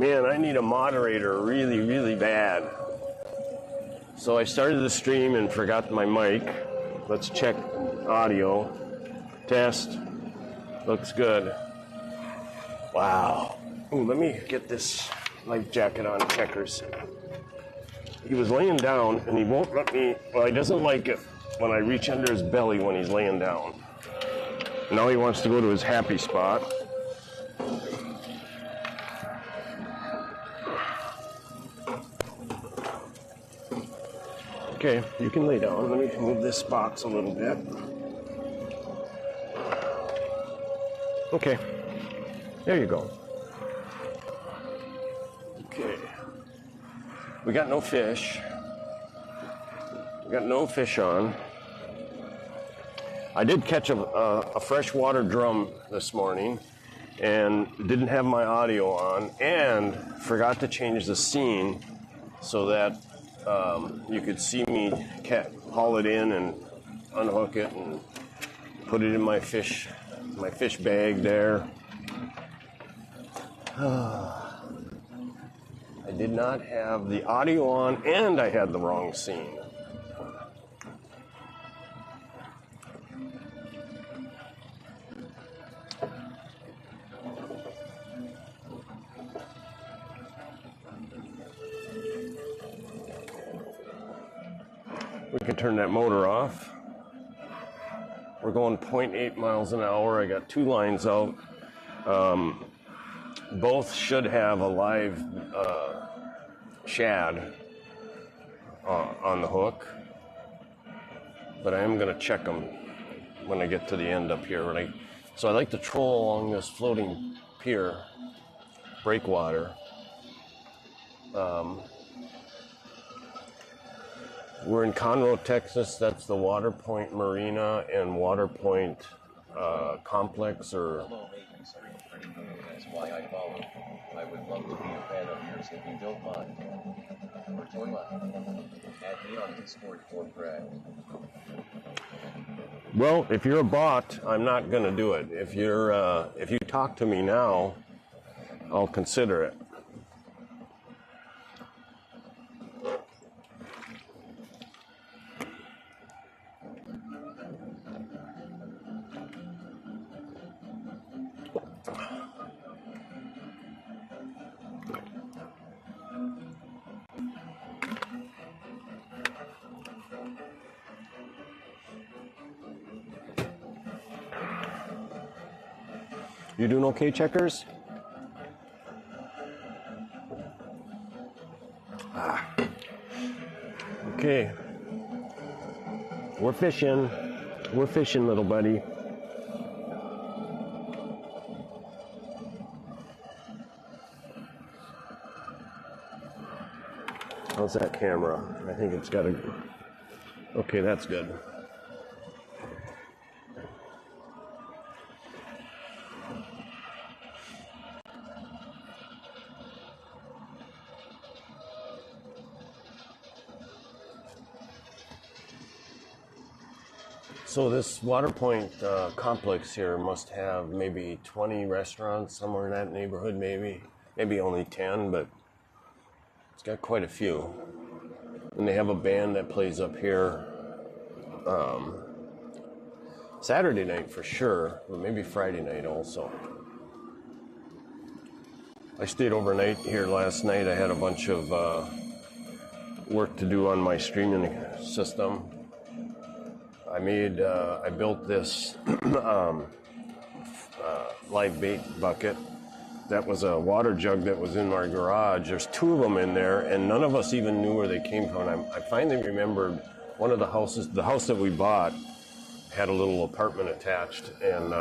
Man, I need a moderator really, really bad. So I started the stream and forgot my mic. Let's check audio. Test. Looks good. Wow. Ooh, let me get this life jacket on, Checkers. He was laying down and he won't let me, well, he doesn't like it when I reach under his belly when he's laying down. Now he wants to go to his happy spot. Okay, you can lay down. Let me move this box a little bit. Okay, there you go. Okay, we got no fish. We got no fish on. I did catch a freshwater drum this morning and didn't have my audio on and forgot to change the scene so that you could see me haul it in and unhook it and put it in my fish bag there. I did not have the audio on and I had the wrong scene. We can turn that motor off. We're going 0.8 miles an hour. I got 2 lines out. Both should have a live shad on the hook, but I am going to check them when I get to the end up here. So I like to troll along this floating pier, breakwater. We're in Conroe, Texas. That's the Water Point Marina and Water Point complex. Or that's why I follow. I would love to be a fan of yours if you don't mind. Or join us. Add me on Discord for Brad. Well, if you're a bot, I'm not going to do it. If you talk to me now, I'll consider it. You doing okay, Checkers? Okay. We're fishing. We're fishing, little buddy. How's that camera? I think it's got a... Okay, that's good. So this Water Point complex here must have maybe 20 restaurants, somewhere in that neighborhood, maybe only 10, but it's got quite a few. And they have a band that plays up here Saturday night for sure, but maybe Friday night also. I stayed overnight here last night. I had a bunch of work to do on my streaming system. I built this live bait bucket. That was a water jug that was in my garage. There's 2 of them in there, and none of us even knew where they came from. I finally remembered one of the houses, the house that we bought, had a little apartment attached, and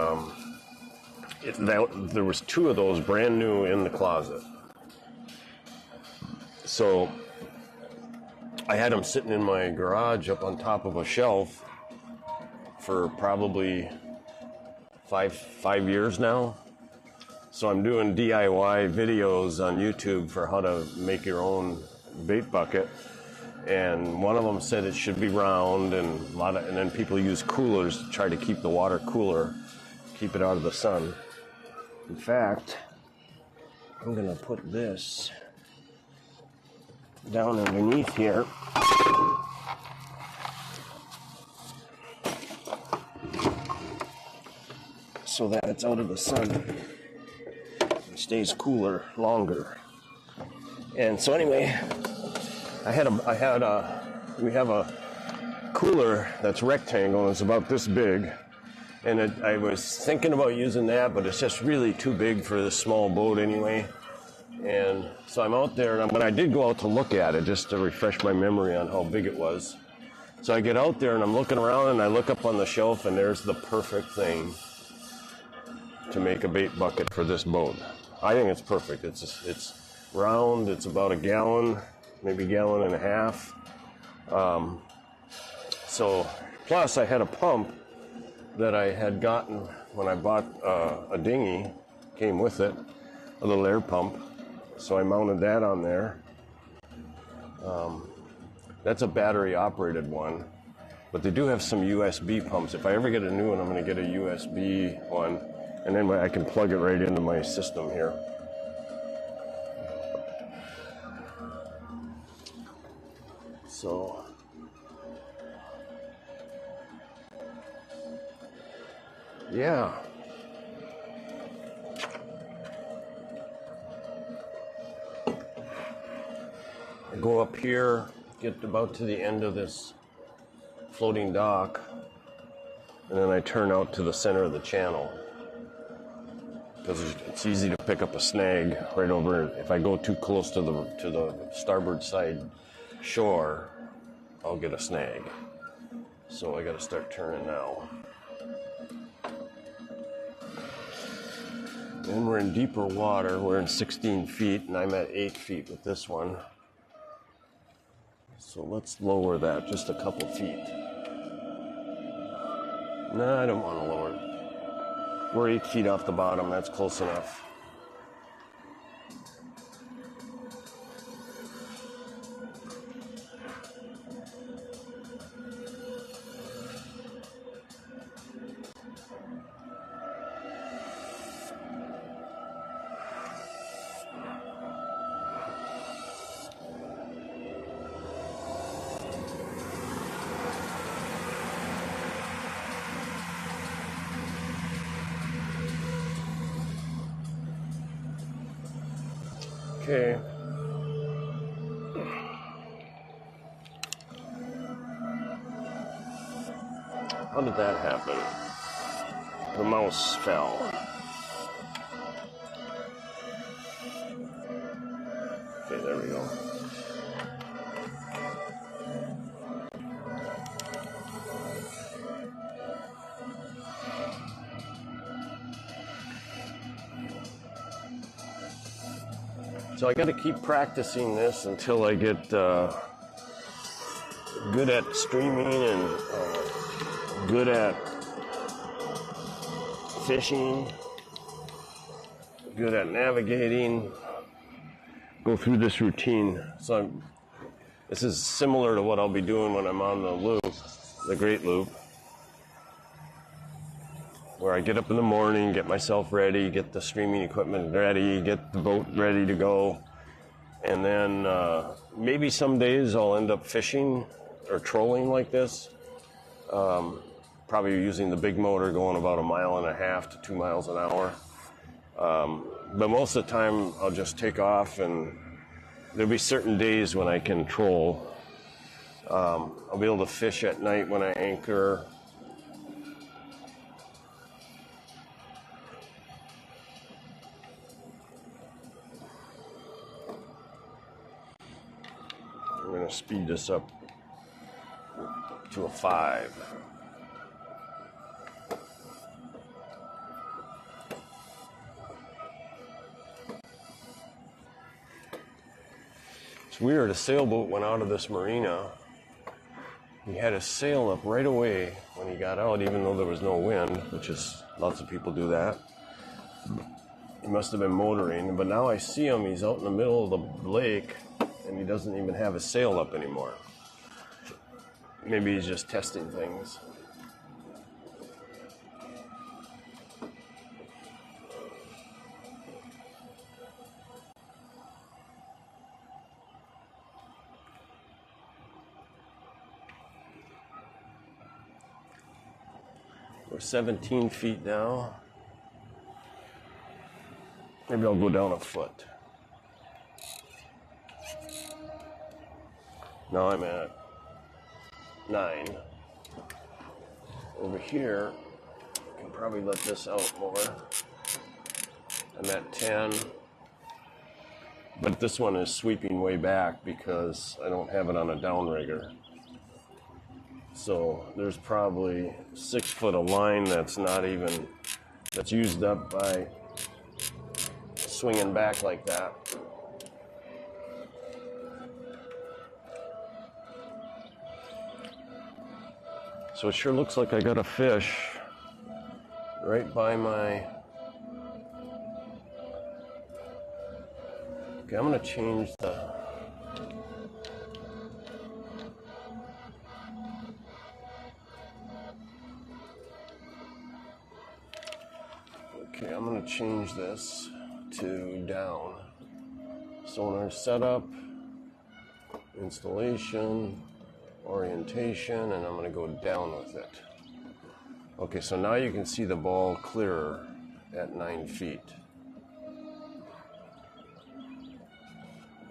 there was 2 of those brand new in the closet. So I had them sitting in my garage up on top of a shelf for probably five years now. So I'm doing DIY videos on YouTube for how to make your own bait bucket. And one of them said it should be round, and then people use coolers to try to keep the water cooler, keep it out of the sun. In fact, I'm gonna put this down underneath here. So that it's out of the sun and stays cooler longer. And so anyway, we have a cooler that's rectangle. It's about this big, and I was thinking about using that, but it's just really too big for this small boat anyway. And so I'm out there, but I did go out to look at it just to refresh my memory on how big it was. So I get out there and I'm looking around and I look up on the shelf and there's the perfect thing to make a bait bucket for this boat. I think it's perfect. It's round. It's about a gallon, maybe a gallon and a half. So plus I had a pump that I had gotten when I bought a dinghy, came with it, a little air pump. So I mounted that on there. That's a battery operated one, but they do have some USB pumps. If I ever get a new one, I'm going to get a USB one, and then I can plug it right into my system here. So yeah. I go up here, get about to the end of this floating dock, and then I turn out to the center of the channel. Because it's easy to pick up a snag right over. If I go too close to the starboard side shore, I'll get a snag. So I got to start turning now. Then we're in deeper water. We're in 16 feet, and I'm at 8 feet with this one. So let's lower that just a couple feet. No, I don't want to lower it. We're 8 feet off the bottom. That's close enough. Okay. How did that happen? The mouse fell. Okay, there we go. So I got to keep practicing this until I get good at streaming and good at fishing, good at navigating, go through this routine. So this is similar to what I'll be doing when I'm on the loop, the Great Loop, where I get up in the morning, get myself ready, get the streaming equipment ready, get the boat ready to go, and then maybe some days I'll end up fishing or trolling like this, probably using the big motor going about 1.5 miles to 2 miles an hour. But most of the time I'll just take off, and there'll be certain days when I can troll. I'll be able to fish at night when I anchor. I'm going to speed this up to a 5. It's weird, a sailboat went out of this marina. He had his sail up right away when he got out, even though there was no wind, which is, lots of people do that. He must have been motoring, but now I see him, he's out in the middle of the lake, and he doesn't even have his sail up anymore. Maybe he's just testing things. We're 17 feet now. Maybe I'll go down a foot. Now I'm at 9. Over here, I can probably let this out more. I'm at 10. But this one is sweeping way back because I don't have it on a downrigger. So there's probably 6 foot of line that's used up by swinging back like that. So it sure looks like I got a fish right by my... Okay, I'm gonna change the... Okay, I'm gonna change this to down. Sonar setup, installation, orientation, and I'm going to go down with it. Okay, so now you can see the ball clearer at 9 feet.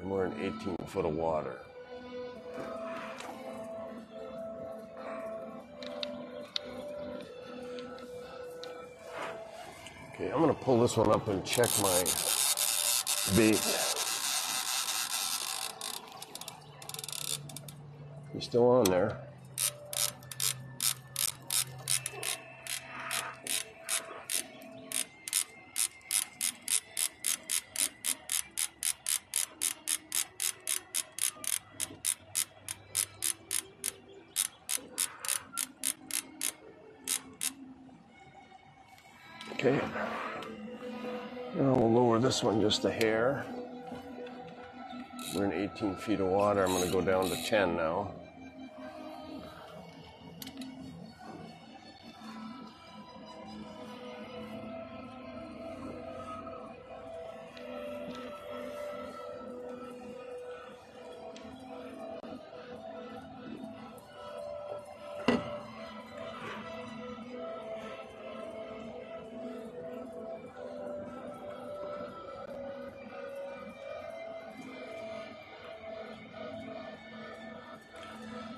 And we're in 18 foot of water. Okay, I'm going to pull this one up and check my bait. He's still on there. Okay. Now we'll lower this one just a hair. We're in 18 feet of water. I'm going to go down to 10 now.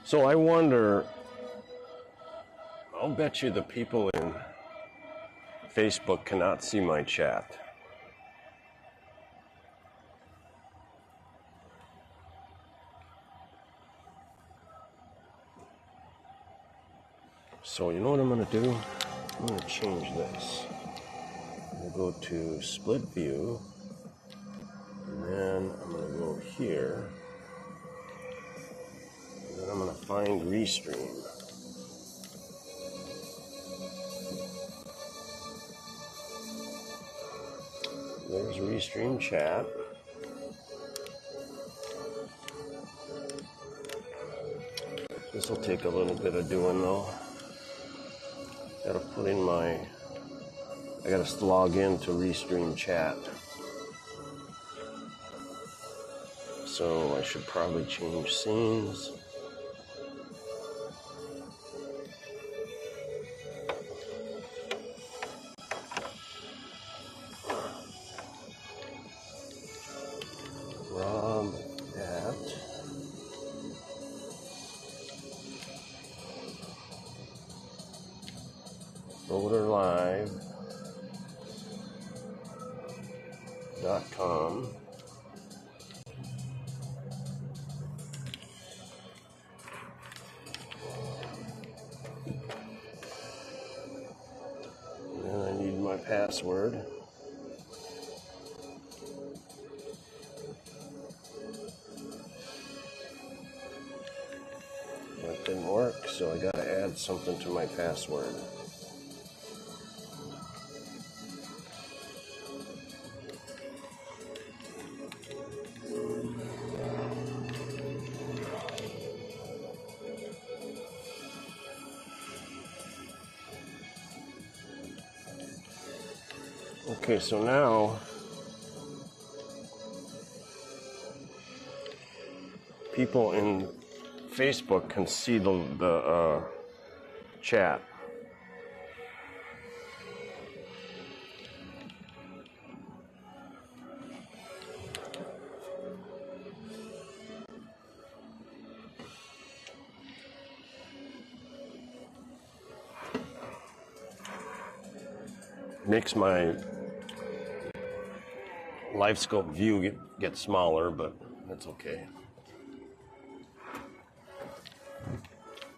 So I wonder, I'll bet you the people in Facebook cannot see my chat. So you know what I'm going to do? I'm going to change this. I'm going to go to split view, and then I'm going to go here. Then I'm going to find Restream. There's Restream chat. This will take a little bit of doing though. I gotta log in to Restream chat. So I should probably change scenes. Roberlive.com. And I need my password. That didn't work, so I gotta add something to my password. Okay, so now people in Facebook can see the chat. makes my live scope view get smaller, but that's okay.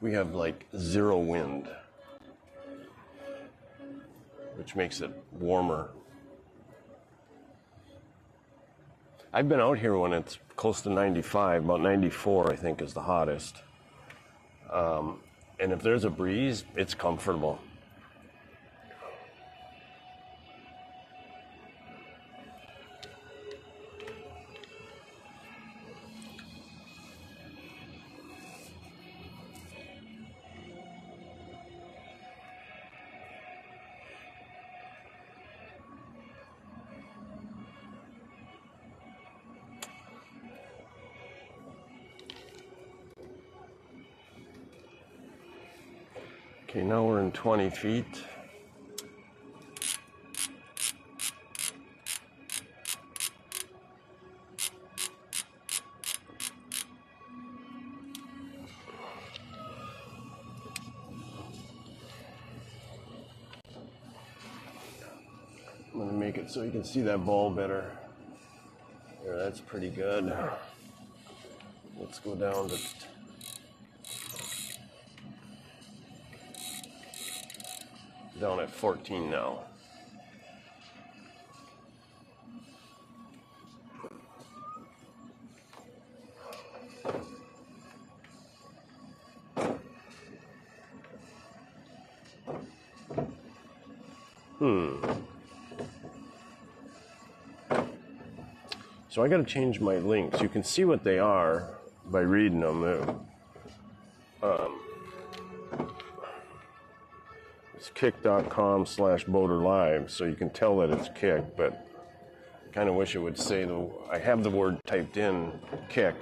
We have like 0 wind, which makes it warmer. I've been out here when it's close to 95, about 94 I think is the hottest. And if there's a breeze, it's comfortable. Okay, now we're in 20 feet. I'm gonna make it so you can see that ball better. There, that's pretty good. Let's go down to down at 14 now. So I got to change my links. You can see what they are by reading them. It's kick.com/boaterlive, so you can tell that it's Kick, but I kind of wish it would say, I have the word typed in, Kick,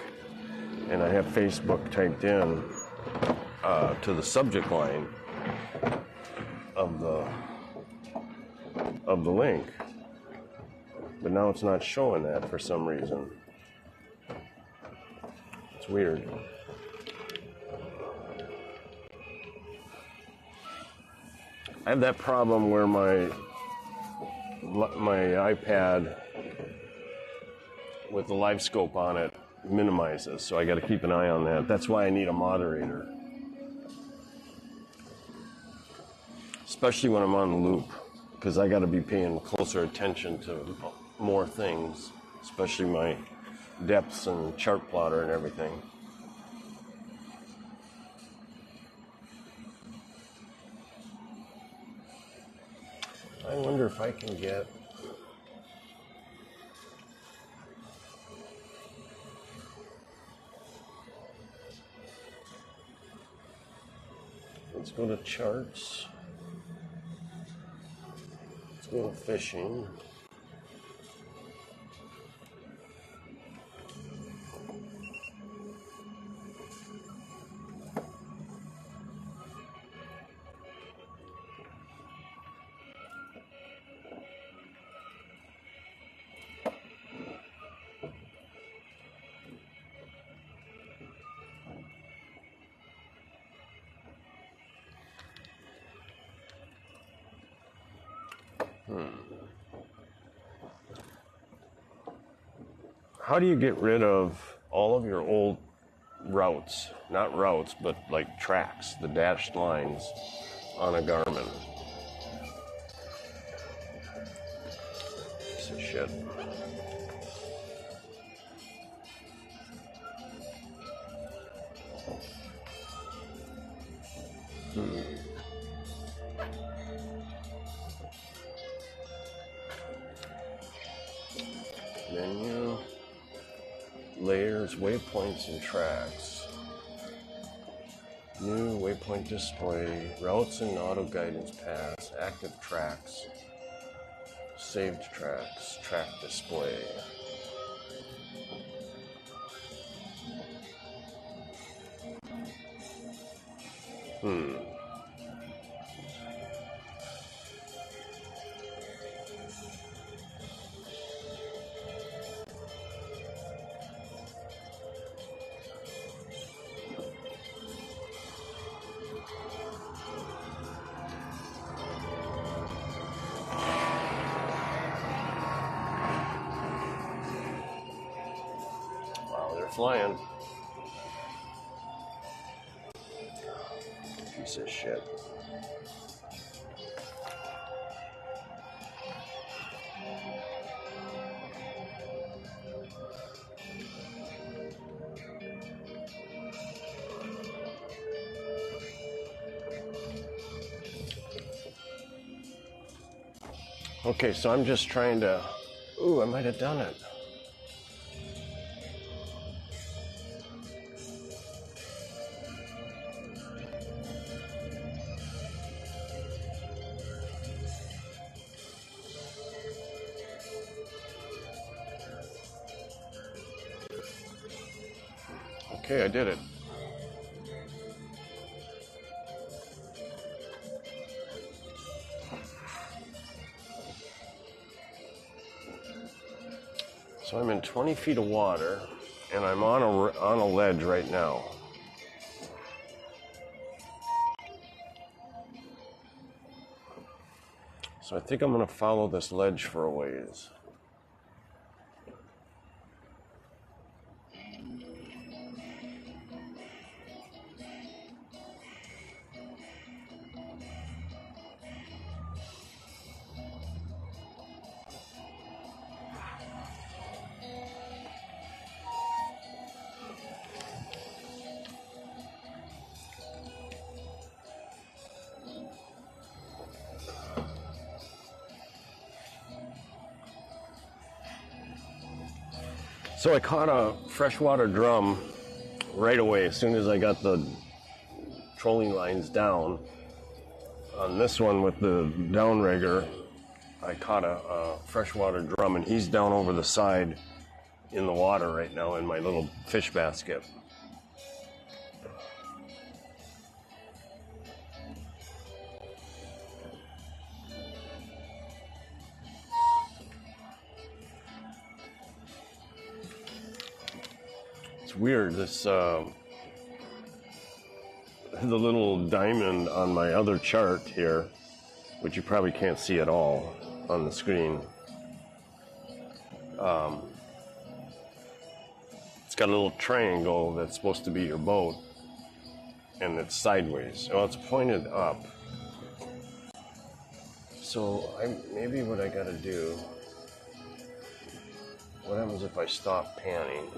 and I have Facebook typed in to the subject line of the link. But now it's not showing that for some reason. It's weird. I have that problem where my iPad with the live scope on it minimizes, so I got to keep an eye on that. That's why I need a moderator, especially when I'm on the loop, because I got to be paying closer attention to more things, especially my depths and chart plotter and everything. I wonder if I can get let's go to charts. Let's go to fishing. How do you get rid of all of your old routes? Not routes, but like tracks, the dashed lines on a Garmin. Piece of shit. Menu, layers, waypoints, and tracks. New waypoint display, routes and auto guidance paths, active tracks, saved tracks, track display. start flying. Piece of shit. Okay, so I'm just trying to... Ooh, I might have done it. Okay, I did it. So I'm in 20 feet of water, and I'm on a ledge right now. So I think I'm going to follow this ledge for a ways. So I caught a freshwater drum right away as soon as I got the trolling lines down. On this one with the downrigger, I caught a freshwater drum, and he's down over the side in the water right now in my little fish basket. It's weird, this the little diamond on my other chart here, which you probably can't see at all on the screen. It's got a little triangle that's supposed to be your boat, and it's sideways. Well, it's pointed up. So maybe what I gotta do, what happens if I stop panning?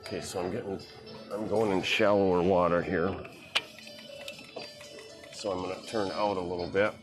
Okay, so I'm going in shallower water here. So I'm going to turn out a little bit.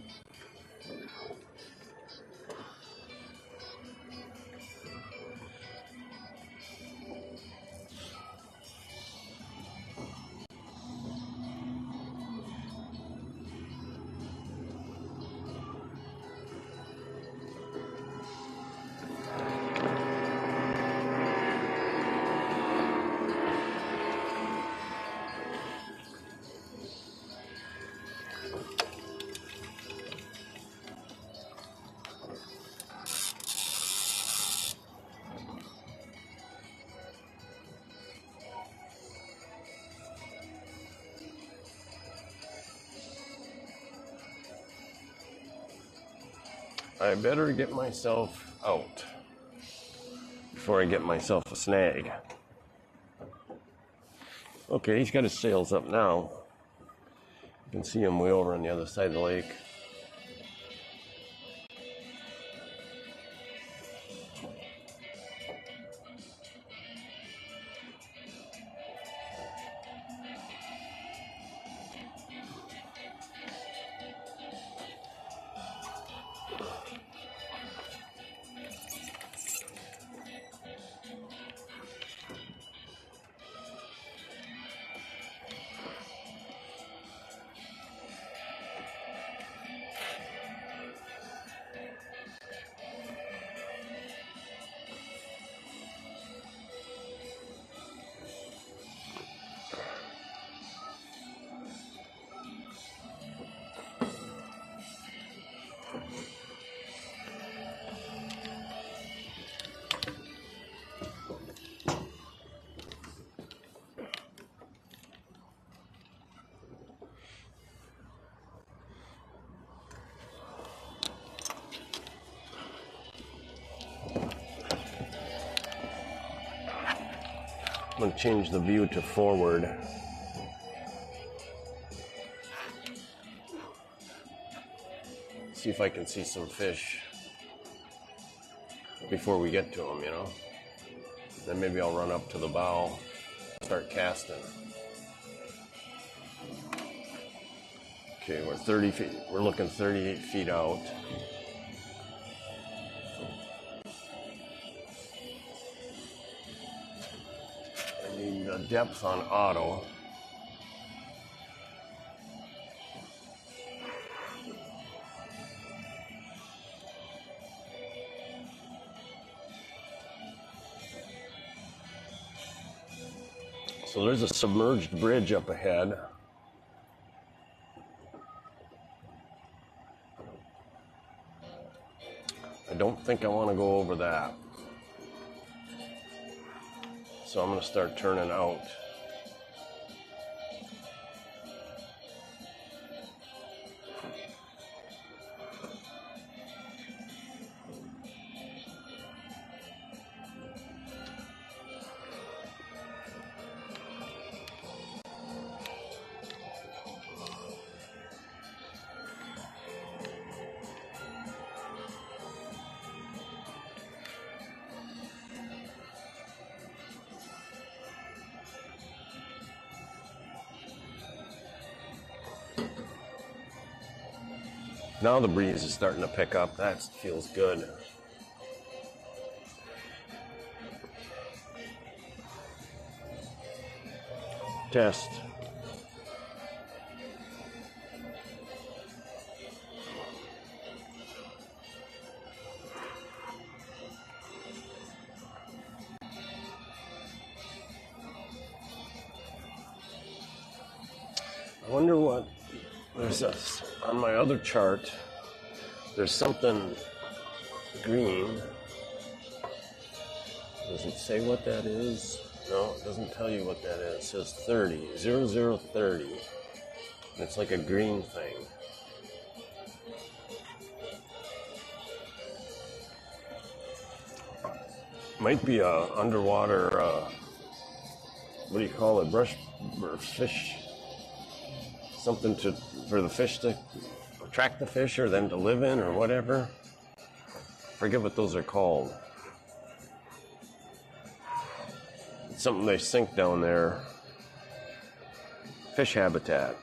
I better get myself out before I get myself a snag. Okay, he's got his sails up now. You can see him way over on the other side of the lake. I'm gonna change the view to forward. See if I can see some fish before we get to them, you know. Then maybe I'll run up to the bow, start casting. Okay, we're 30 feet. We're looking 38 feet out. I need the depth on auto. So there's a submerged bridge up ahead. I don't think I want to go over that. So I'm going to start turning out. Now the breeze is starting to pick up. That feels good. Test. I wonder what there's this on my other chart. There's something green. Does it say what that is? No, it doesn't tell you what that is. It says 30, 0030. And it's like a green thing. Might be a underwater, what do you call it? Brush or fish. Something for the fish to attract the fish or them to live in or whatever. Forget what those are called. It's something they sink down there. Fish habitat.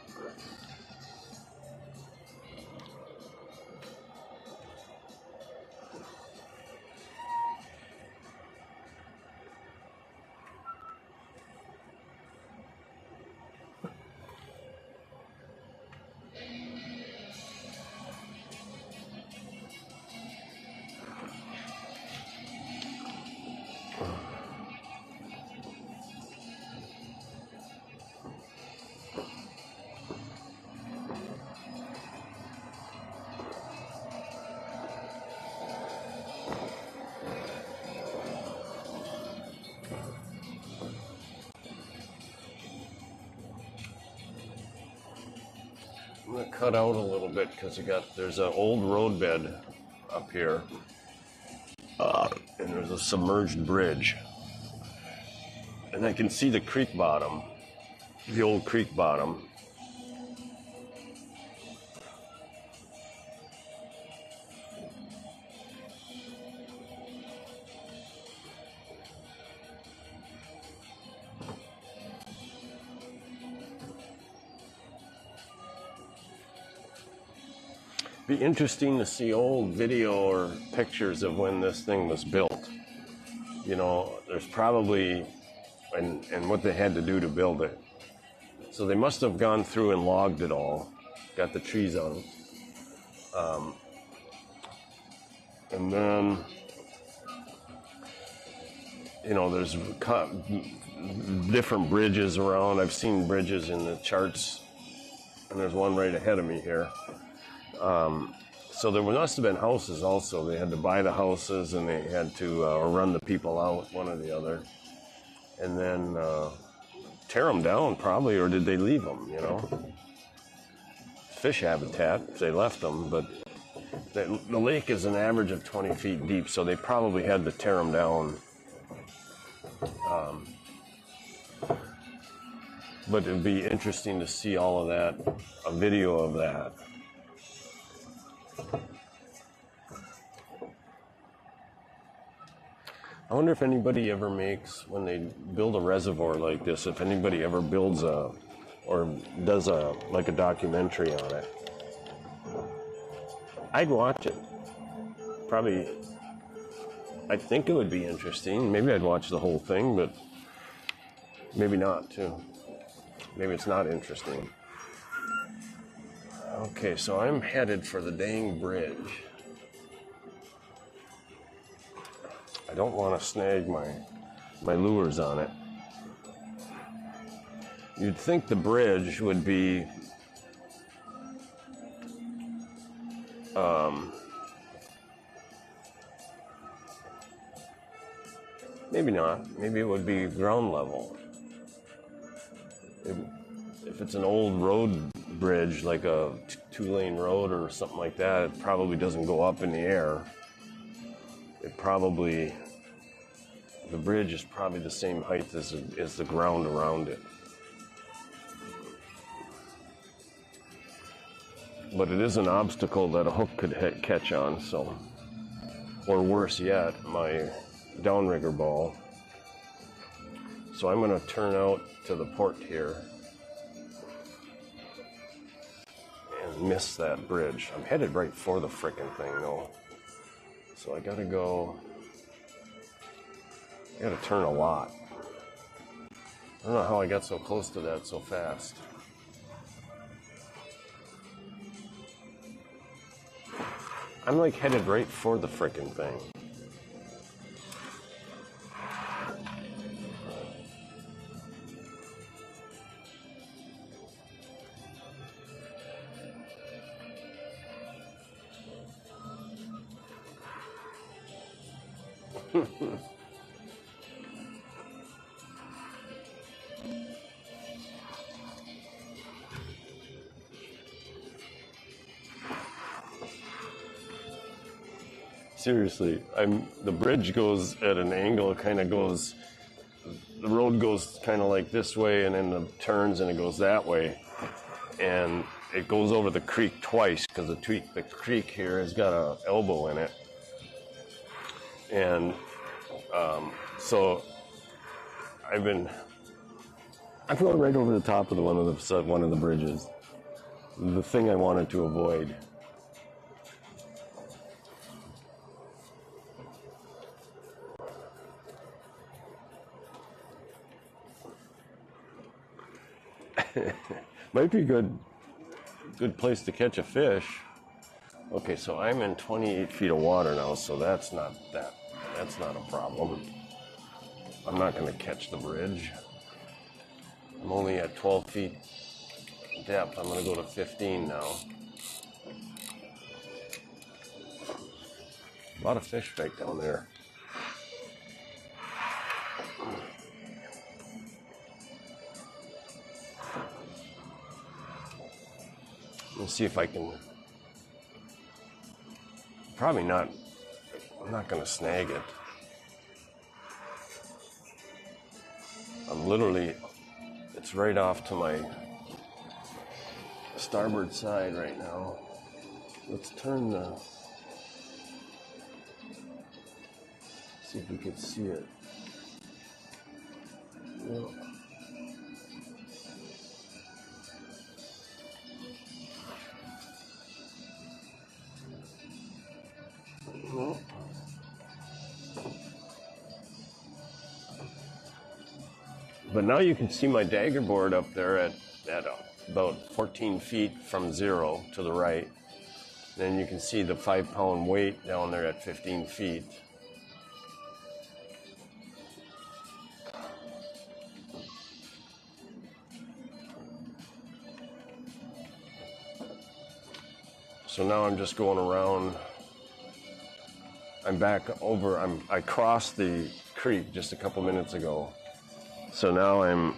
I'm going to cut out a little bit because there's an old roadbed up here, and there's a submerged bridge, and I can see the creek bottom, the old creek bottom. Be interesting to see old video or pictures of when this thing was built. You know, there's probably, and what they had to do to build it. So they must have gone through and logged it all, got the trees out. And then, you know, there's different bridges around. I've seen bridges in the charts, and there's one right ahead of me here. So there must have been houses also. They had to buy the houses and they had to run the people out, one or the other. And then tear them down probably, or did they leave them, you know? Fish habitat, they left them, but the lake is an average of 20 feet deep, so they probably had to tear them down. But it'd be interesting to see all of that, a video of that. I wonder if anybody ever makes, when they build a reservoir like this, if anybody ever builds or does like a documentary on it. I'd watch it. Probably, I think it would be interesting. Maybe I'd watch the whole thing, but maybe not too. Maybe it's not interesting. Okay, so I'm headed for the dang bridge. I don't want to snag my lures on it. You'd think the bridge would be maybe not. Maybe it would be ground level. If it's an old road bridge, like a two-lane road or something like that, it probably doesn't go up in the air. The bridge is probably the same height as the ground around it. But it is an obstacle that a hook could catch on, so. Or worse yet, my downrigger ball. So I'm going to turn out to the port here and miss that bridge. I'm headed right for the frickin' thing though. So I gotta turn a lot. I don't know how I got so close to that so fast. I'm like headed right for the frickin' thing. Seriously, the bridge goes at an angle, the road goes kind of like this way and then it turns and it goes that way. And it goes over the creek twice because the creek here has got an elbow in it. And so I'm going right over the top of one of the bridges. The thing I wanted to avoid. Might be a good place to catch a fish. Okay, so I'm in 28 feet of water now, so that's not a problem. I'm not going to catch the bridge. I'm only at 12 feet depth. I'm going to go to 15 now. A lot of fish back down there. Let's see if I can. Probably not. I'm not going to snag it. It's right off to my starboard side right now. Let's see if we can see it. No. No. But now you can see my dagger board up there at about 14 feet from zero to the right. Then you can see the 5-pound weight down there at 15 feet. So now I'm just going around. I'm back over. I crossed the creek just a couple minutes ago. So now I'm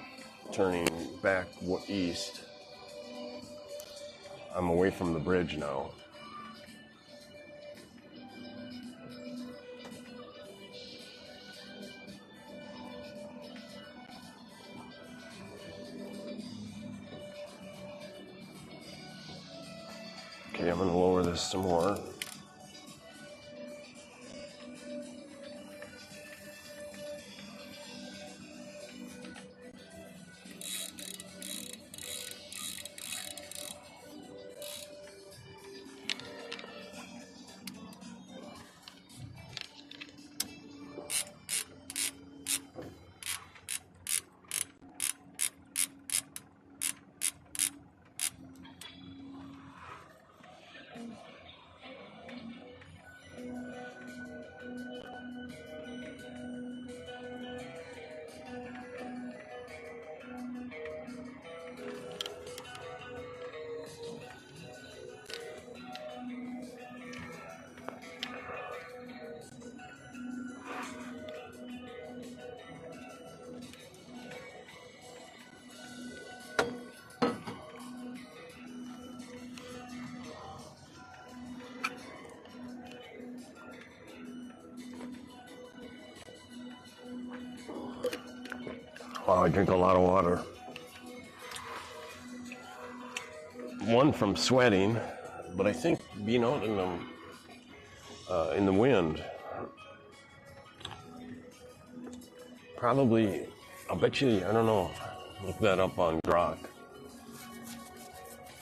turning back east. I'm away from the bridge now. Okay, I'm going to lower this some more. Wow, I drink a lot of water. One from sweating, but I think being out in the wind, probably, I'll bet you, I don't know, look that up on Grok.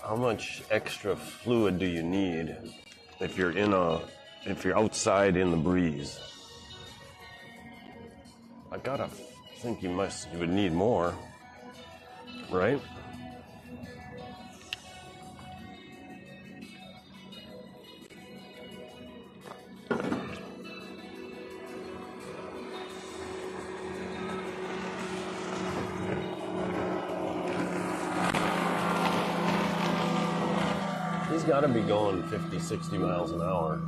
How much extra fluid do you need if you're outside in the breeze? I gotta think you would need more, right? He's got to be going 50, 60 miles an hour.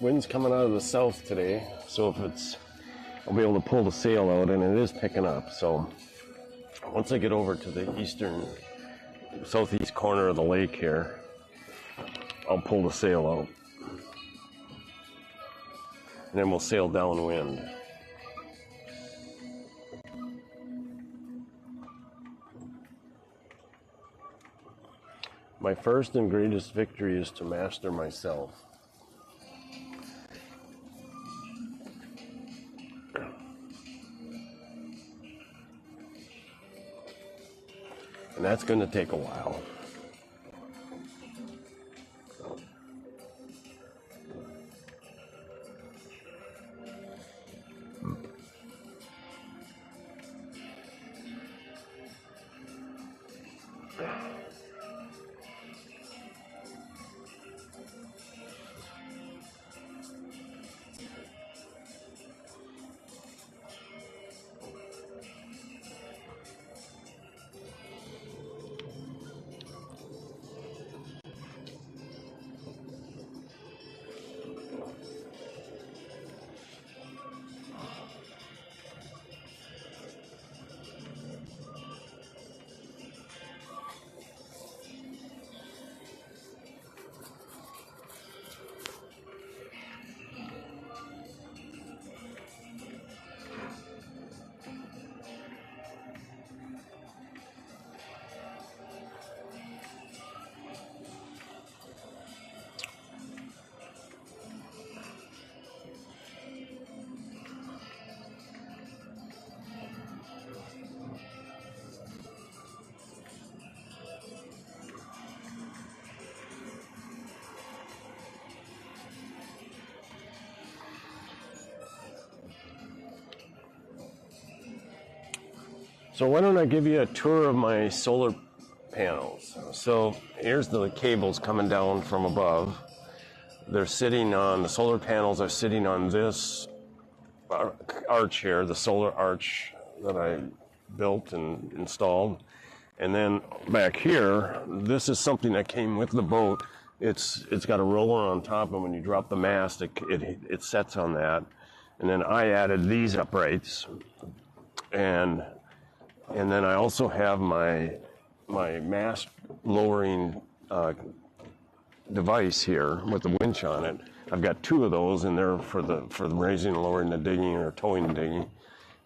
Wind's coming out of the south today, so I'll be able to pull the sail out, and it is picking up. So once I get over to the southeast corner of the lake here, I'll pull the sail out, and then we'll sail downwind. My first and greatest victory is to master myself. And that's going to take a while. So why don't I give you a tour of my solar panels. So here's the cables coming down from above. They're sitting on, the solar panels are sitting on this arch here, the solar arch that I built and installed. And then back here, this is something that came with the boat. It's got a roller on top, and when you drop the mast, it sets on that. And then I added these uprights, and then I also have my mast lowering device here with the winch on it. I've got two of those in there for the raising and lowering the dinghy or towing the dinghy.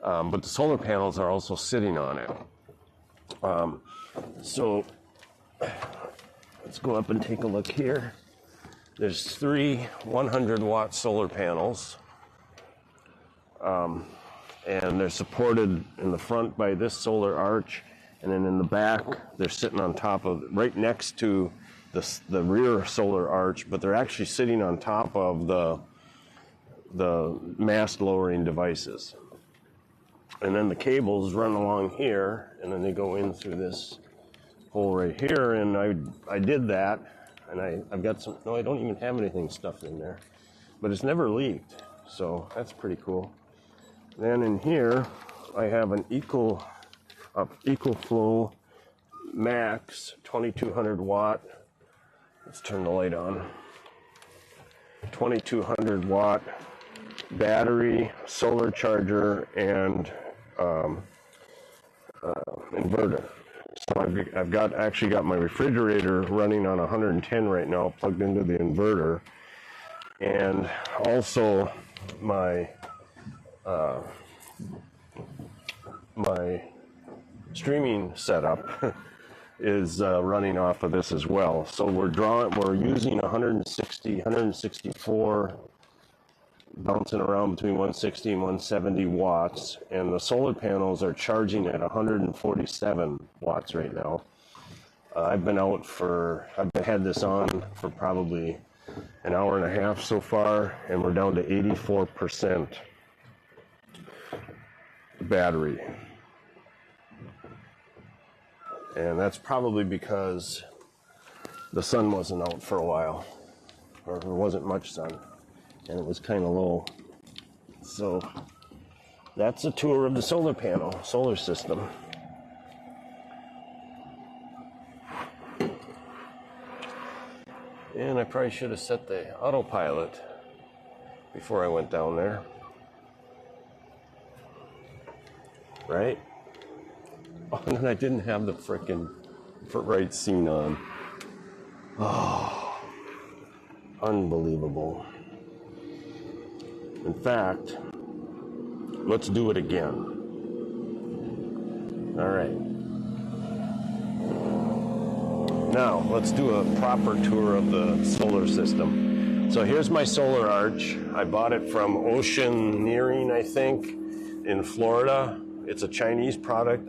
But the solar panels are also sitting on it. So let's go up and take a look here. There's 3 100-watt solar panels. And they're supported in the front by this solar arch, and then in the back they're sitting on top of, right next to the rear solar arch, but they're actually sitting on top of the mast lowering devices. And then the cables run along here, and then they go in through this hole right here, and I did that, and I've got some, no, I don't even have anything stuffed in there, but it's never leaked, so that's pretty cool. Then in here, I have an EcoFlow Max 2200 watt. Let's turn the light on. 2200 watt battery, solar charger, and inverter. So I've actually got my refrigerator running on 110 right now, plugged into the inverter, and also my streaming setup is running off of this as well. So we're using 164, bouncing around between 160 and 170 watts, and the solar panels are charging at 147 watts right now. I've had this on for probably an hour and a half so far, and we're down to 84% battery. And that's probably because the sun wasn't out for a while, or there wasn't much sun, and it was kind of low. So that's a tour of the solar system. And I probably should have set the autopilot before I went down there. Right? Oh, and then I didn't have the frickin' right scene on. Oh, unbelievable. In fact, let's do it again. All right. Now, let's do a proper tour of the solar system. So here's my solar arch. I bought it from Oceaneering, I think, in Florida. It's a Chinese product,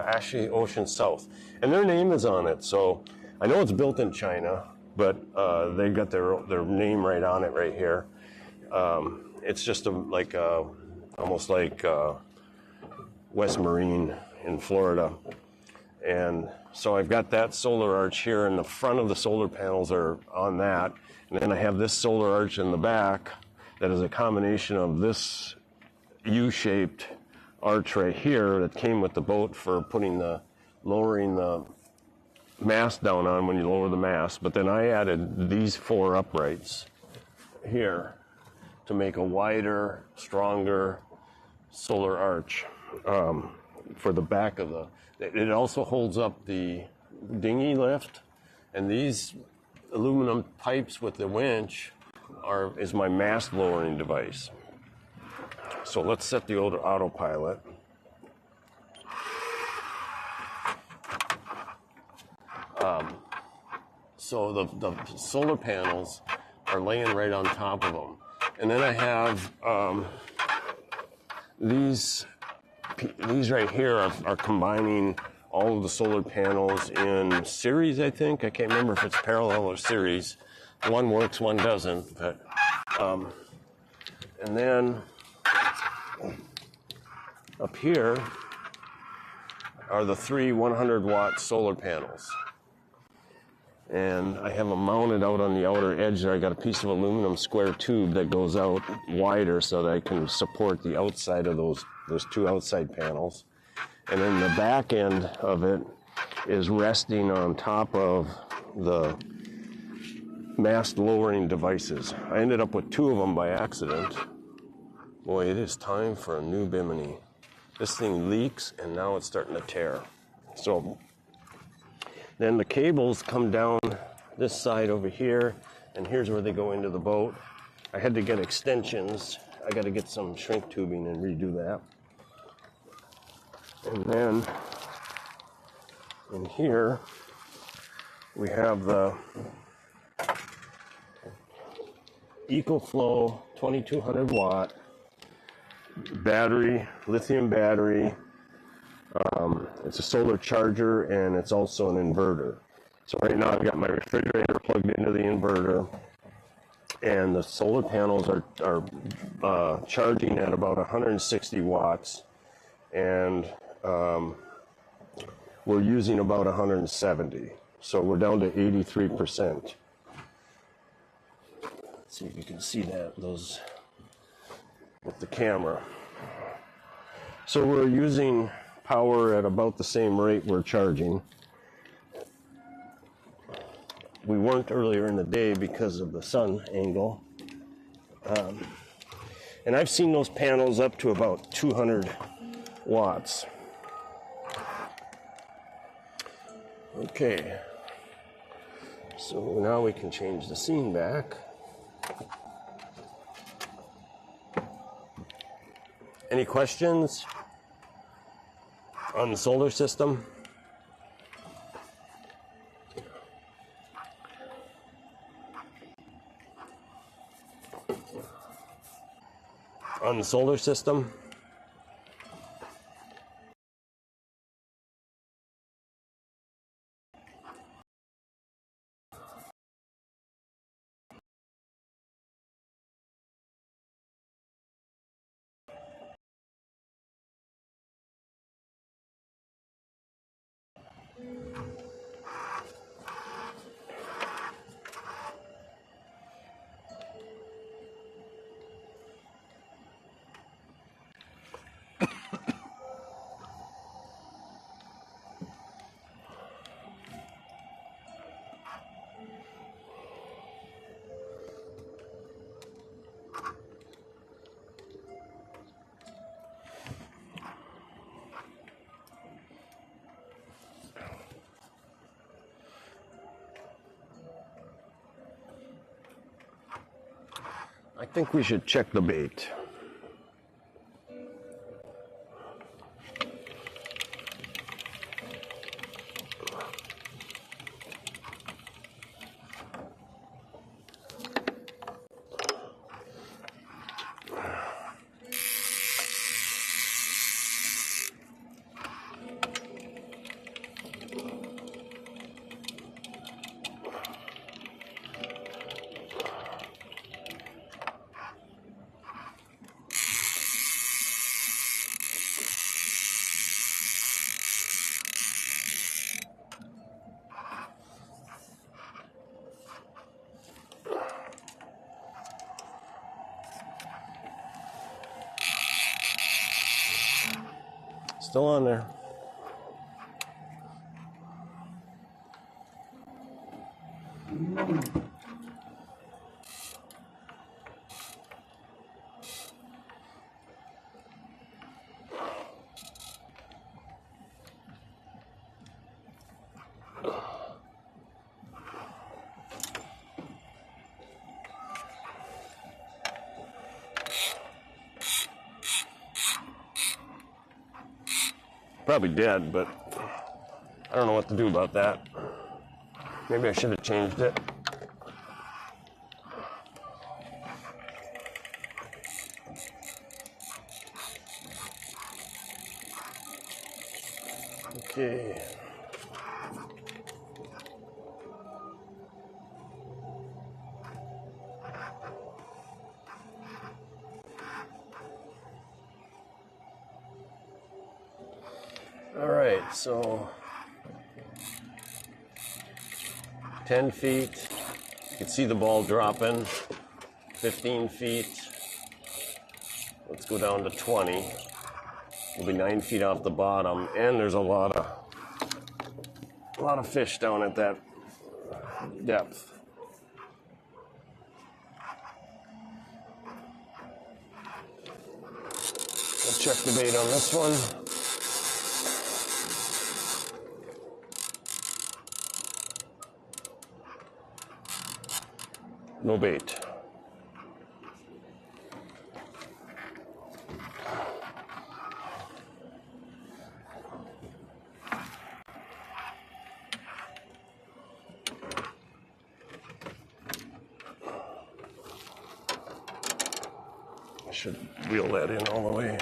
actually Ocean South. And their name is on it, so I know it's built in China, but they've got their name right on it right here. It's just almost like West Marine in Florida. And so I've got that solar arch here, and the front of the solar panels are on that. And then I have this solar arch in the back that is a combination of this U-shaped arch right here that came with the boat for lowering the mast down on when you lower the mast. But then I added these 4 uprights here to make a wider, stronger solar arch for the back of the. It also holds up the dinghy lift, and these aluminum pipes with the winch is my mast lowering device. So let's set the autopilot. So the solar panels are laying right on top of them. And then I have these right here are combining all of the solar panels in series, I think. I can't remember if it's parallel or series. One works, one doesn't. But, and then up here are the 3 100-watt solar panels. And I have them mounted out on the outer edge there. I got a piece of aluminum square tube that goes out wider so that I can support the outside of those 2 outside panels. And then the back end of it is resting on top of the mast lowering devices. I ended up with 2 of them by accident. Boy, it is time for a new bimini. This thing leaks and now it's starting to tear. So then the cables come down this side over here, and here's where they go into the boat. I had to get extensions. I got to get some shrink tubing and redo that. And then in here we have the EcoFlow 2200 watt battery, lithium battery. It's a solar charger and it's also an inverter. So right now I've got my refrigerator plugged into the inverter, and the solar panels are charging at about 160 watts, and we're using about 170. So we're down to 83%. Let's see if you can see those with the camera. So we're using power at about the same rate we're charging. We weren't earlier in the day because of the sun angle. And I've seen those panels up to about 200 watts. Okay. So now we can change the scene back. Any questions on the solar system? On the solar system? I think we should check the bait. Still on there. Probably dead, but I don't know what to do about that. Maybe I should have changed it. Okay. All right, so 10 feet, you can see the ball dropping. 15 feet, let's go down to 20. We'll be 9 feet off the bottom, and there's a lot of fish down at that depth. check the bait on this one. No bait. I should wheel that in all the way.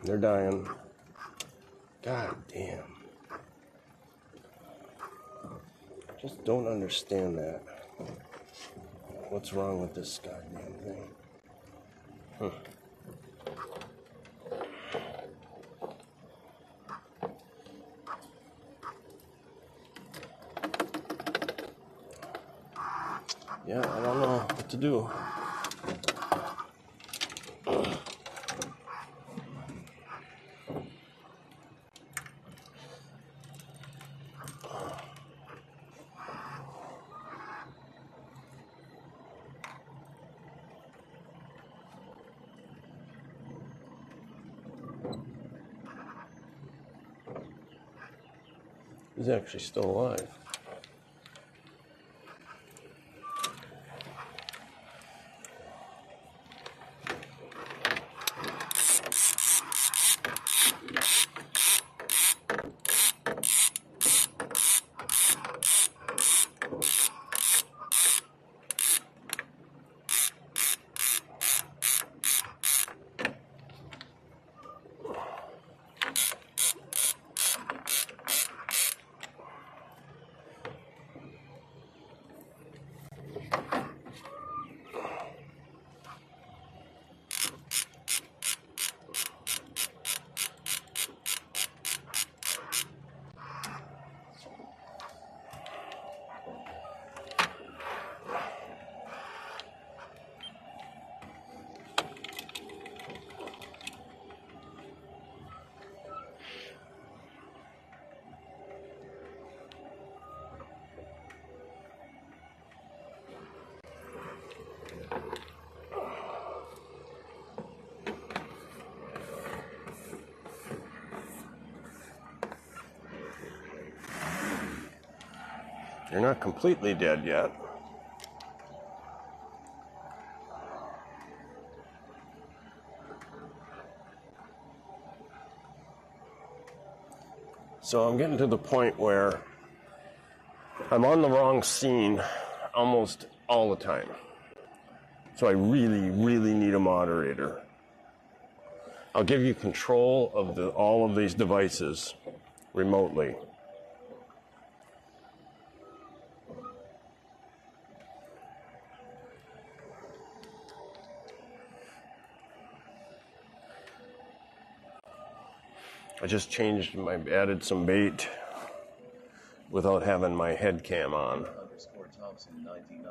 They're dying. God damn. Just don't understand that. What's wrong with this goddamn thing? Yeah, I don't know what to do. He's actually still alive. You're not completely dead yet. So I'm getting to the point where I'm on the wrong scene almost all the time. So I really, really need a moderator. I'll give you control of all of these devices remotely. I just added some bait without having my head cam on. _Thompson99.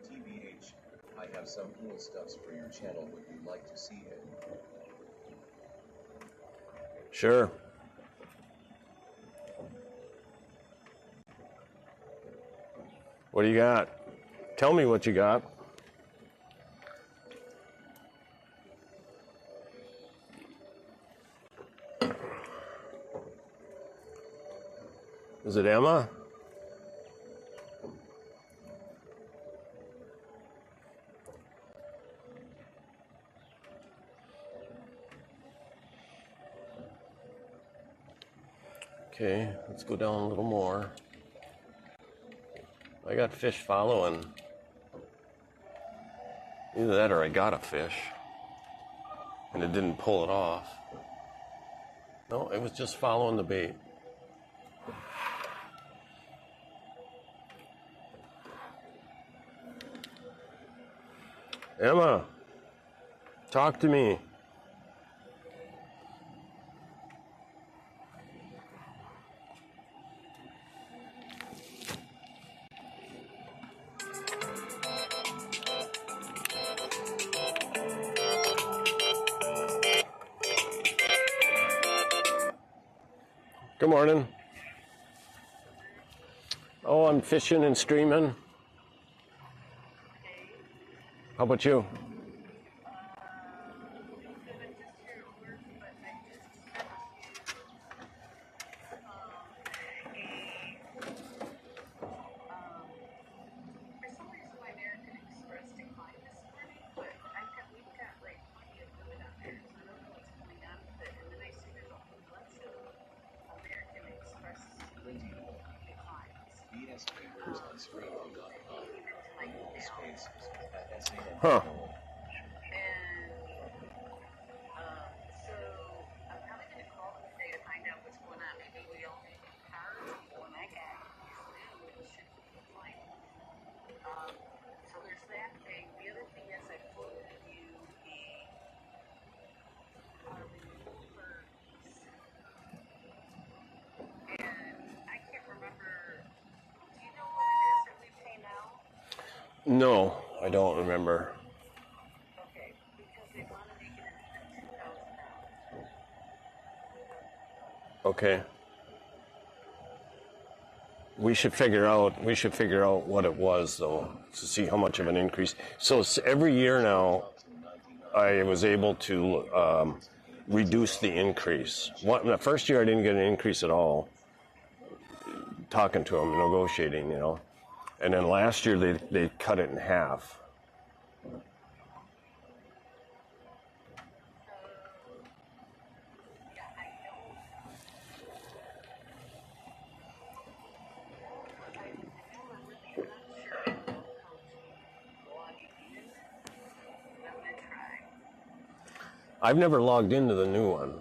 TBH, I have some cool stuffs for your channel. Would you like to see it? Sure. What do you got? Tell me what you got. Is it Emma? Okay, let's go down a little more. I got fish following. Either that or I got a fish and it didn't pull it off. No, it was just following the bait. Emma, talk to me. Good morning. Oh, I'm fishing and streaming. How about you? Huh. No, I don't remember. Okay. We should figure out what it was though to see how much of an increase. So every year now, I was able to reduce the increase. The first year I didn't get an increase at all. Talking to them, negotiating, and then last year they cut it in half. I've never logged into the new one.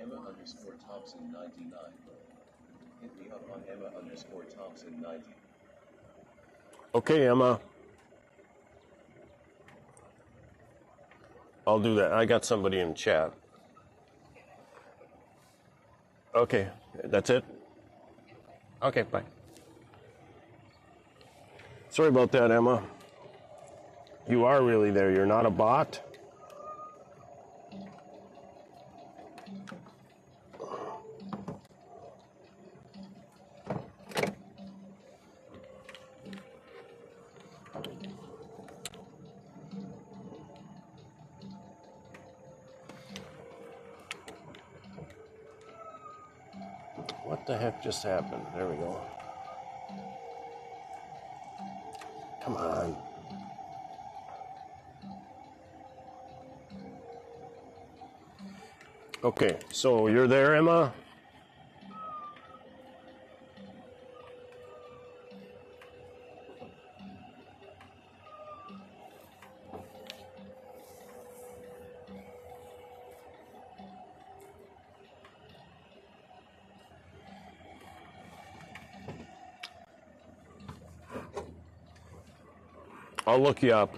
Emma_Thompson99. Hit me up on Emma_Thompson90. Okay, Emma. I'll do that. I got somebody in chat. Okay, that's it? Okay, bye. Sorry about that, Emma. You are really there. You're not a bot? What the heck just happened? There we go. Come on. Okay, so you're there, Emma? I'll look you up.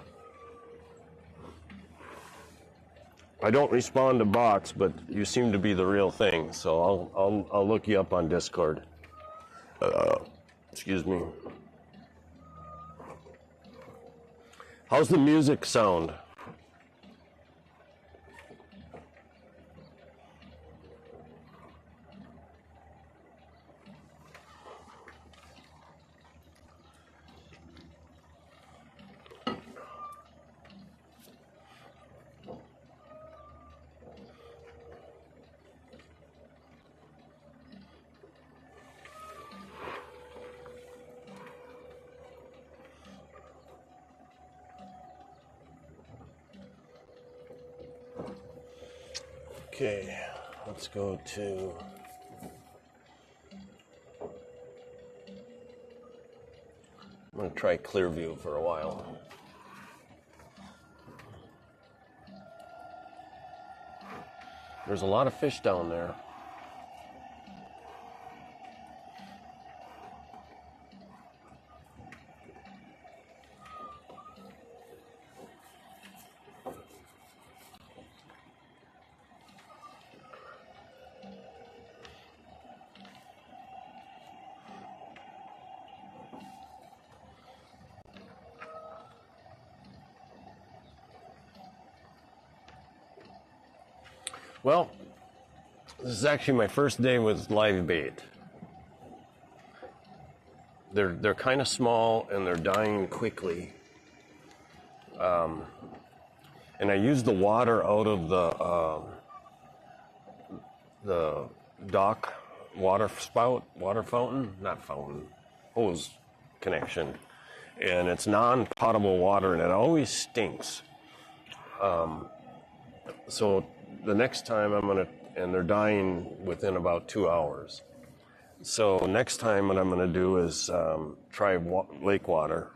I don't respond to bots, but you seem to be the real thing, so I'll look you up on Discord. Excuse me. How's the music sound? Okay, let's go to... I'm going to try Clearview for a while. There's a lot of fish down there. Well, this is actually my first day with live bait. They're kind of small and they're dying quickly. And I use the water out of the dock water fountain, hose connection. And it's non-potable water and it always stinks. So the next time and they're dying within about 2 hours. So next time what I'm gonna do is try lake water.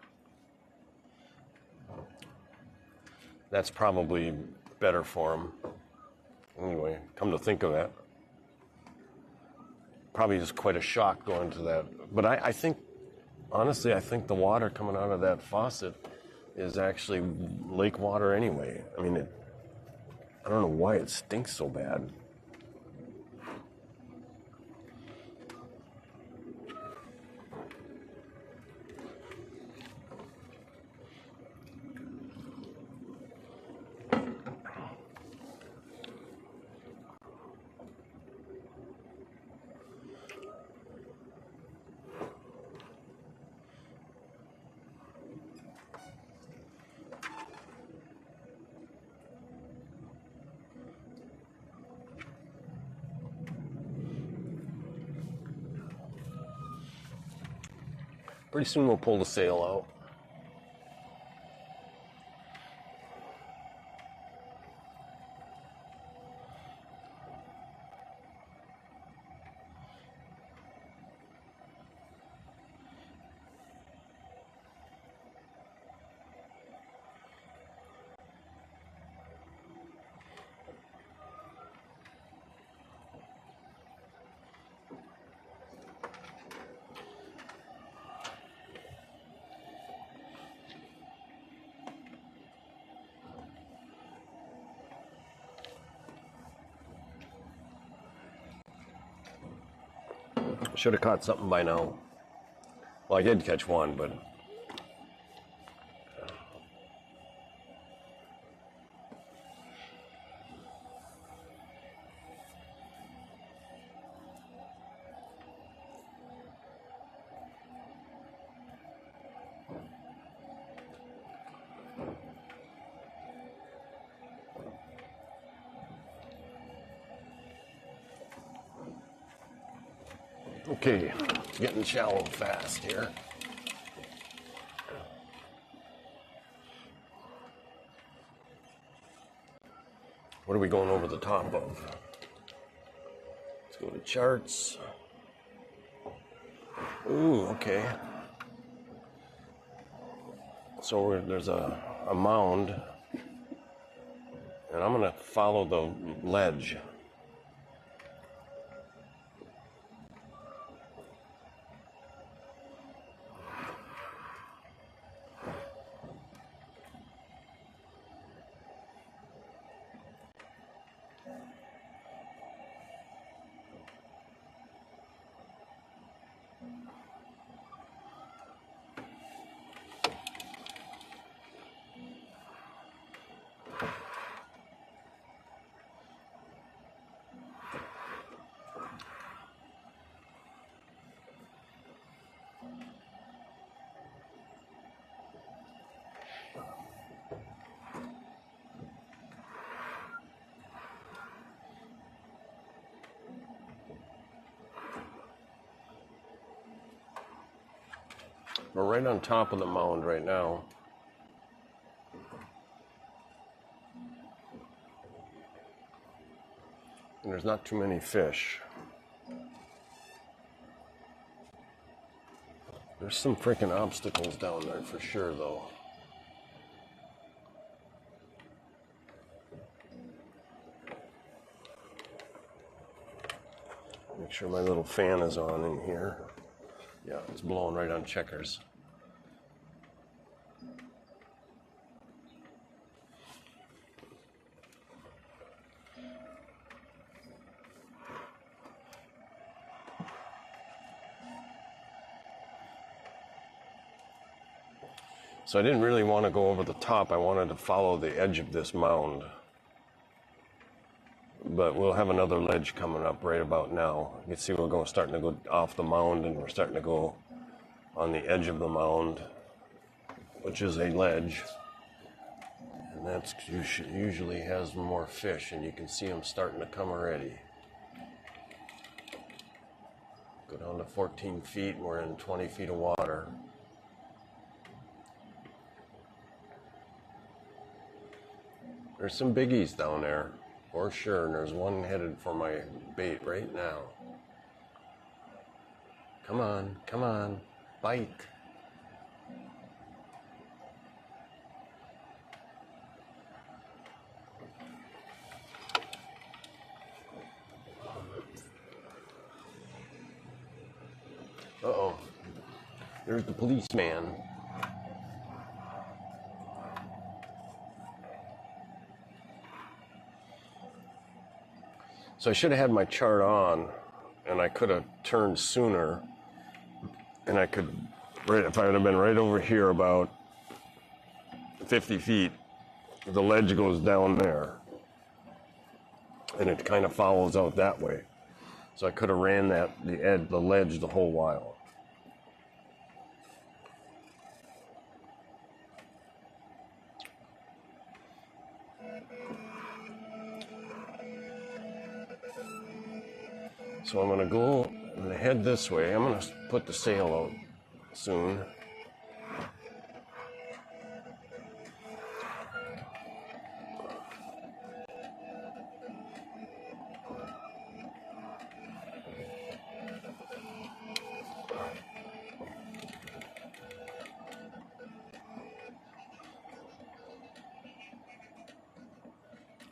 That's probably better for them. Anyway, come to think of it, probably just quite a shock going to that. But I think, honestly, I think the water coming out of that faucet is actually lake water anyway. I mean, I don't know why it stinks so bad. Pretty soon we'll pull the sail out. Should have caught something by now. Well, I did catch one, but okay, getting shallow fast here. What are we going over the top of? Let's go to charts. Ooh, okay. So there's a mound, and I'm gonna follow the ledge. We're right on top of the mound right now. And there's not too many fish. There's some freaking obstacles down there for sure, though. sure my little fan is on in here. Yeah, it's blowing right on checkers. So I didn't really want to go over the top. I wanted to follow the edge of this mound. But we'll have another ledge coming up right about now. You can see we're starting to go off the mound, and we're starting to go on the edge of the mound, which is a ledge. And that's usually has more fish, and you can see them starting to come already. Go down to 14 feet, and we're in 20 feet of water. There's some biggies down there, for sure, and there's one headed for my bait right now. Come on, bite. Uh-oh, there's the policeman. So I should have had my chart on, and I could have turned sooner, and I could, if I would have been right over here about 50 feet, the ledge goes down there, and it kind of follows out that way. So I could have ran the ledge the whole while. So I'm going to head this way. I'm going to put the sail out soon.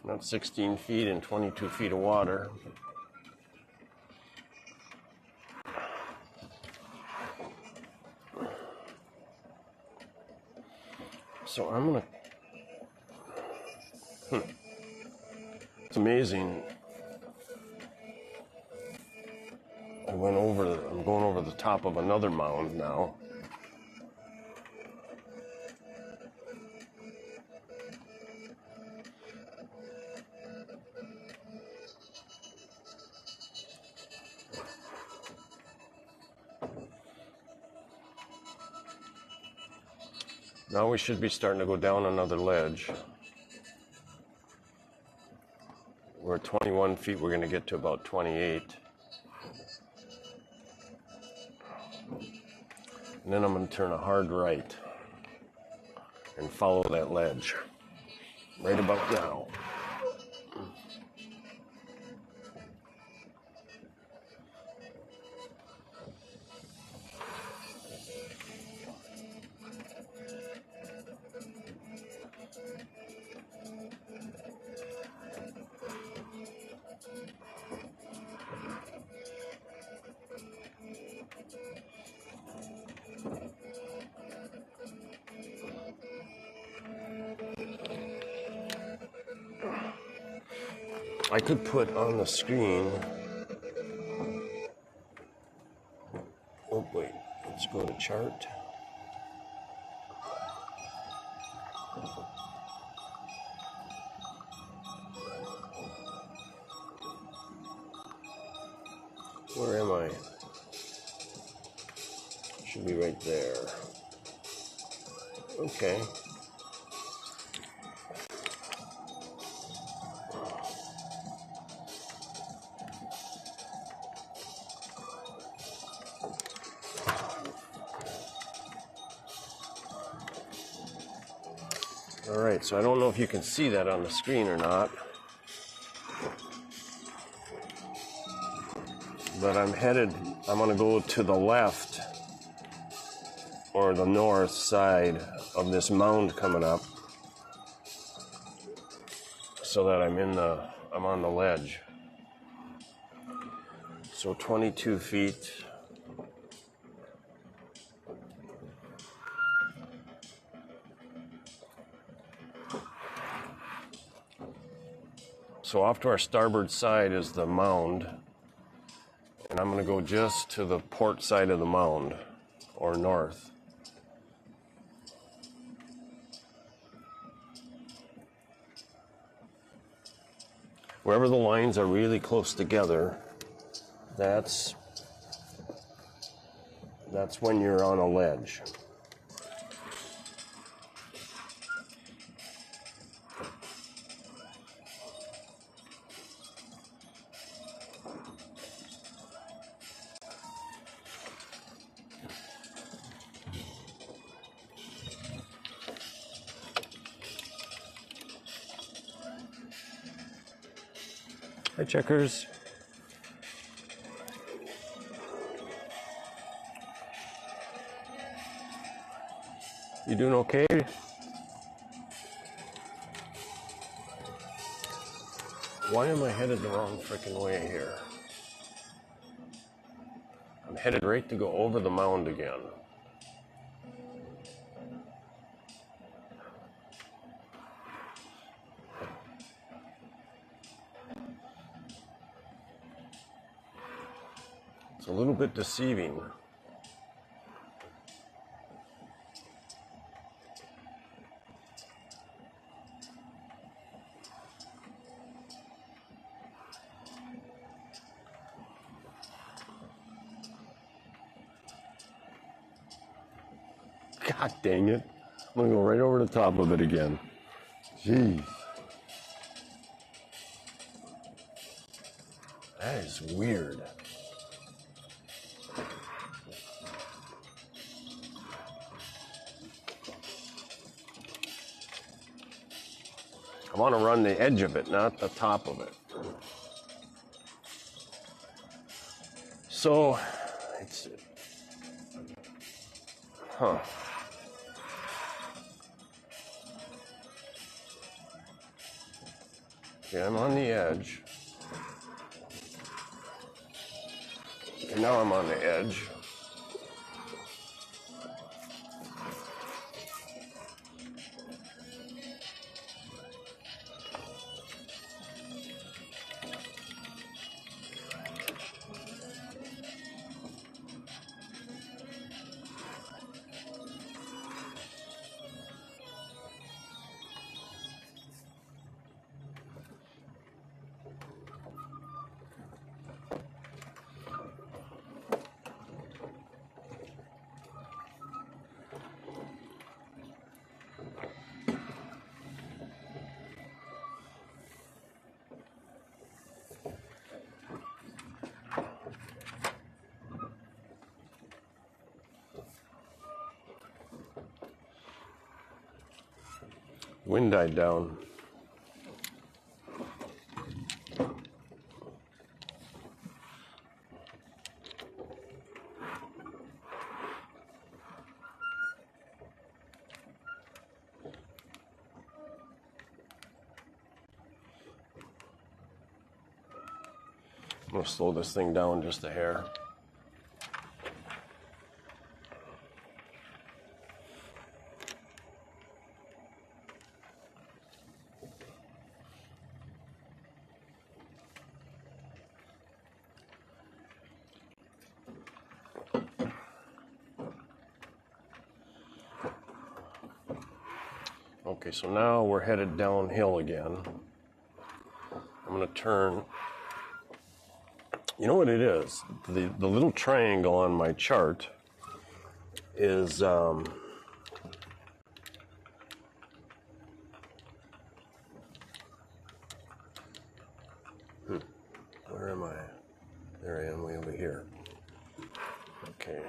About 16 feet and 22 feet of water. So I'm gonna, it's amazing. I'm going over the top of another mound now. Now we should be starting to go down another ledge. We're at 21 feet, we're going to get to about 28. And then I'm going to turn a hard right and follow that ledge right about now. I could put on the screen, oh wait, let's go to chart. Where am I? Should be right there. Okay. All right, so I don't know if you can see that on the screen or not, but I'm going to go to the left or the north side of this mound coming up so that I'm on the ledge. So 22 feet. So off to our starboard side is the mound, and I'm going to go just to the port side of the mound, or north. Wherever the lines are really close together, that's when you're on a ledge. Hi, checkers. You doing okay? Why am I headed the wrong freaking way here? I'm headed right to go over the mound again. It's a little bit deceiving. God dang it. I'm going to go right over the top of it again. Jeez. That is weird. I want to run the edge of it, not the top of it. So, it's... Huh. Okay, I'm on the edge. Okay, now I'm on the edge. Wind died down. I'm going to slow this thing down just a hair. Okay, so now we're headed downhill again. I'm going to turn. You know what it is? The little triangle on my chart is where am I? There I am, way over here. Okay.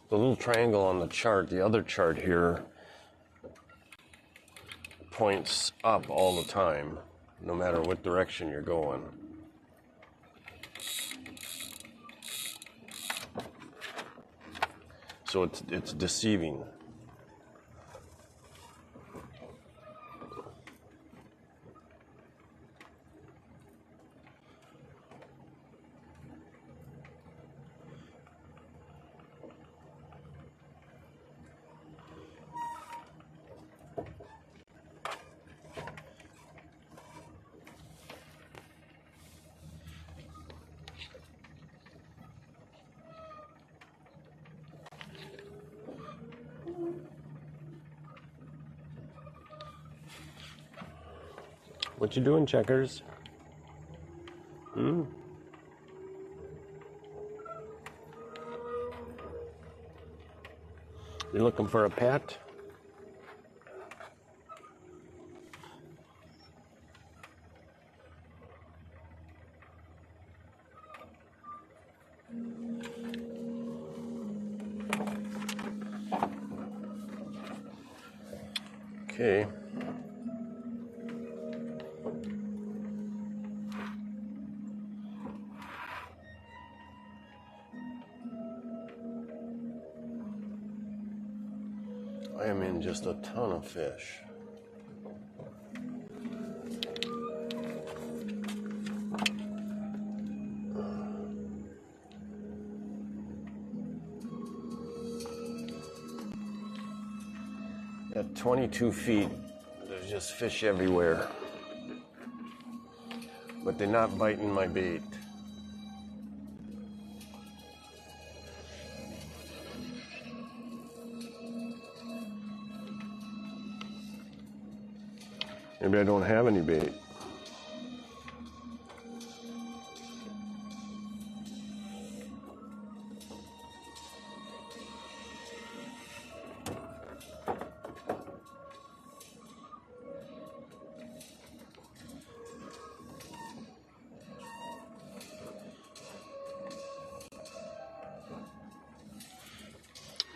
The little triangle on the chart, the other chart here, points up all the time, no matter what direction you're going. So it's deceiving. What you doing, Checkers? Hmm? You looking for a pet? Okay. I am in just a ton of fish. At 22 feet, there's just fish everywhere. But they're not biting my bait. Maybe I don't have any bait.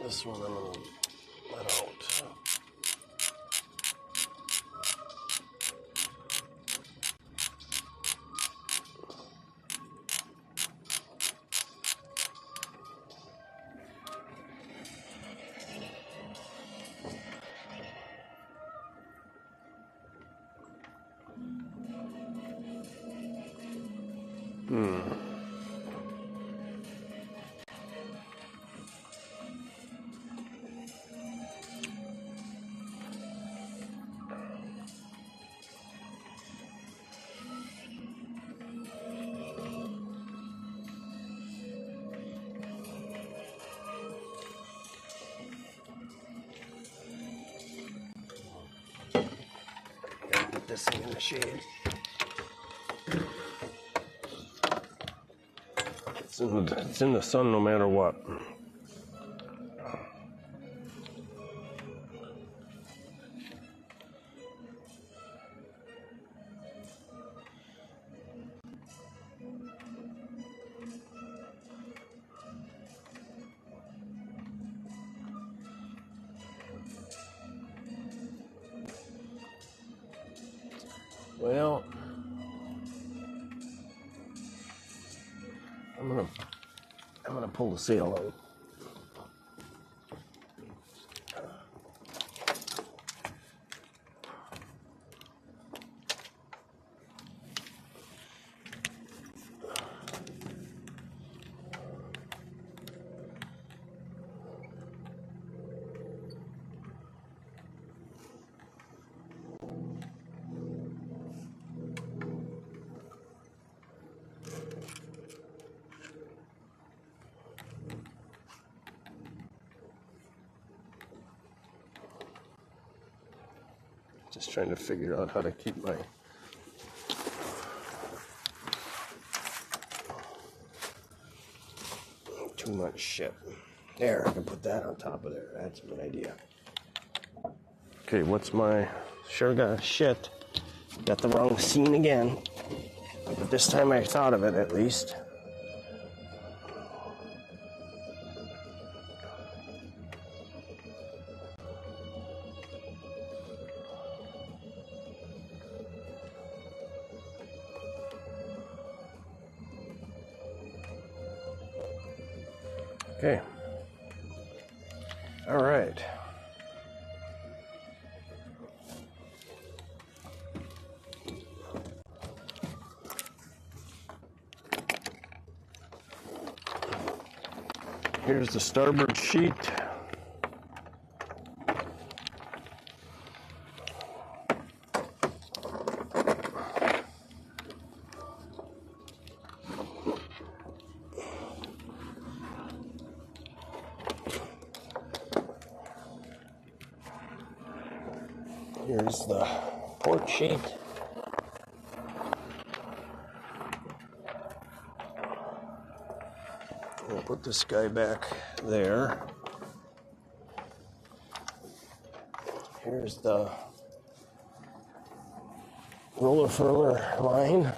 This one I'm going to let out. Get this thing in the shade. It's in the sun no matter what. Well, I'm gonna pull the sail out. Just trying to figure out how to keep my too much shit. There, I can put that on top of there. That's a good idea. Okay, what's my sure got shit. Got the wrong scene again. But this time I thought of it at least. Okay. All right. Here's the starboard sheet. Here's the port sheet. We'll put this guy back there. Here's the roller furler line.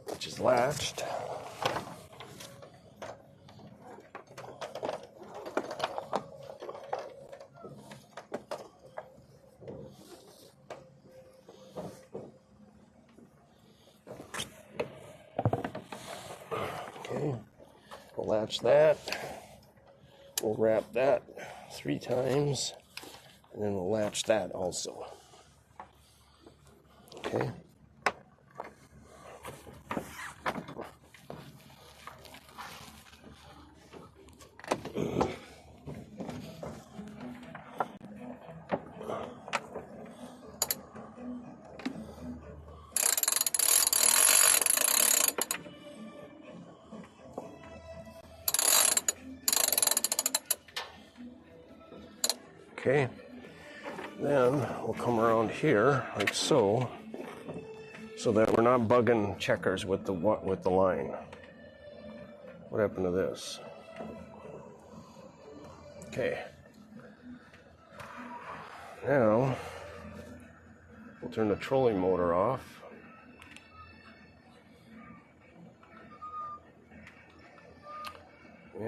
Which is latched. Okay, we'll latch that. We'll wrap that 3 times, and then we'll latch that also. Okay. Okay, then we'll come around here like so that we're not bugging checkers with the line. What happened to this? Okay. Now we'll turn the trolling motor off.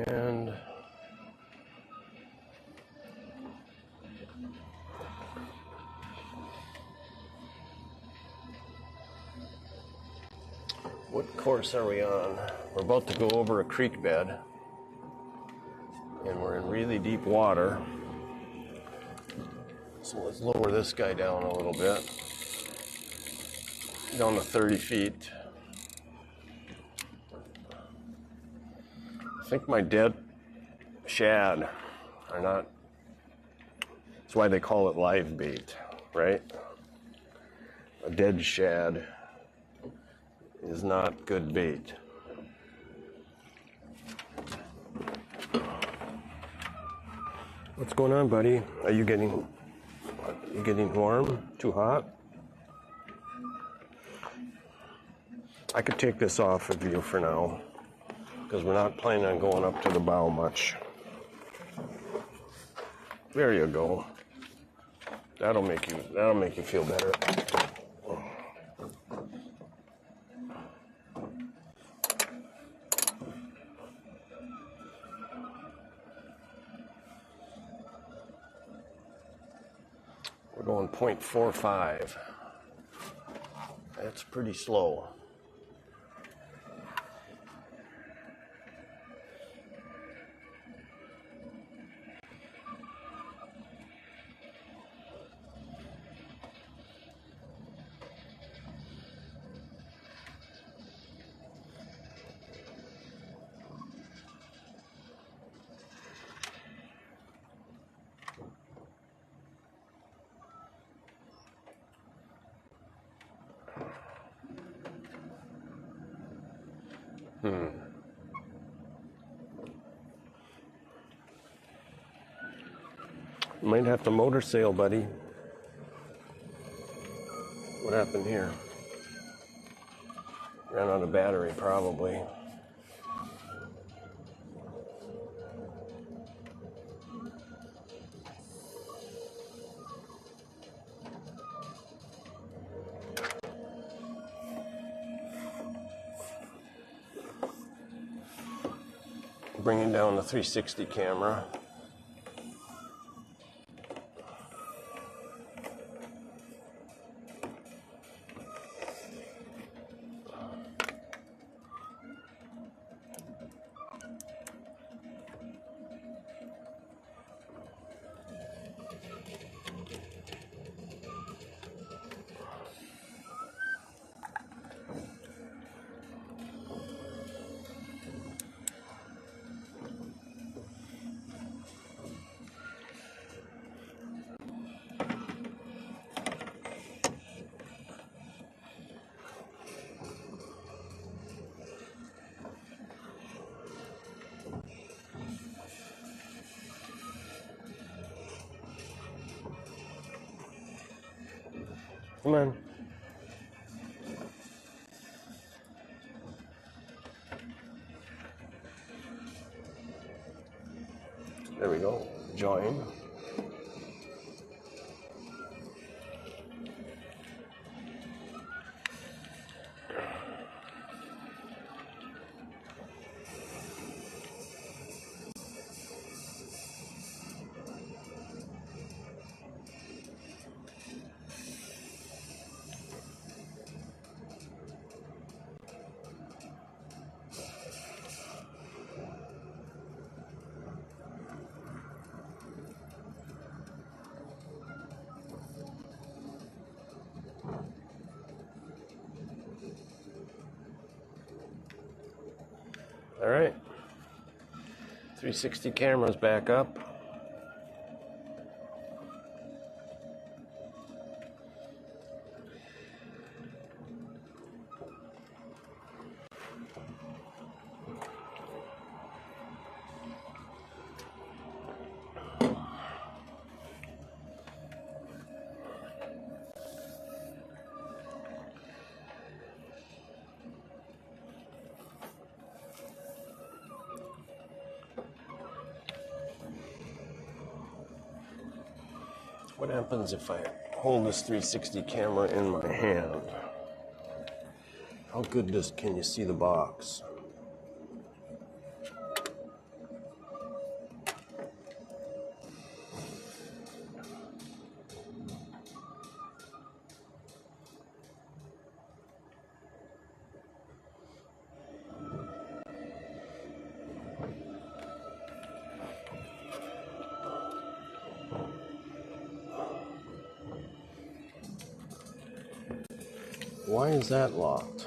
And what course are we on? We're about to go over a creek bed, and we're in really deep water. So let's lower this guy down a little bit, down to 30 feet. I think my dead shad are not, that's why they call it live bait, right? A dead shad is not good bait. What's going on, buddy? Are you getting warm? Too hot? I could take this off of you for now, because we're not planning on going up to the bow much. There you go. That'll make you feel better. We're going 0.45. That's pretty slow. You might have to motor sail, buddy. What happened here? Ran out of battery, probably. Bringing down the 360 camera. Come on. There we go. Join. All right. 360 cameras back up. What happens if I hold this 360 camera in my hand? How good can you see the box? Why is that locked?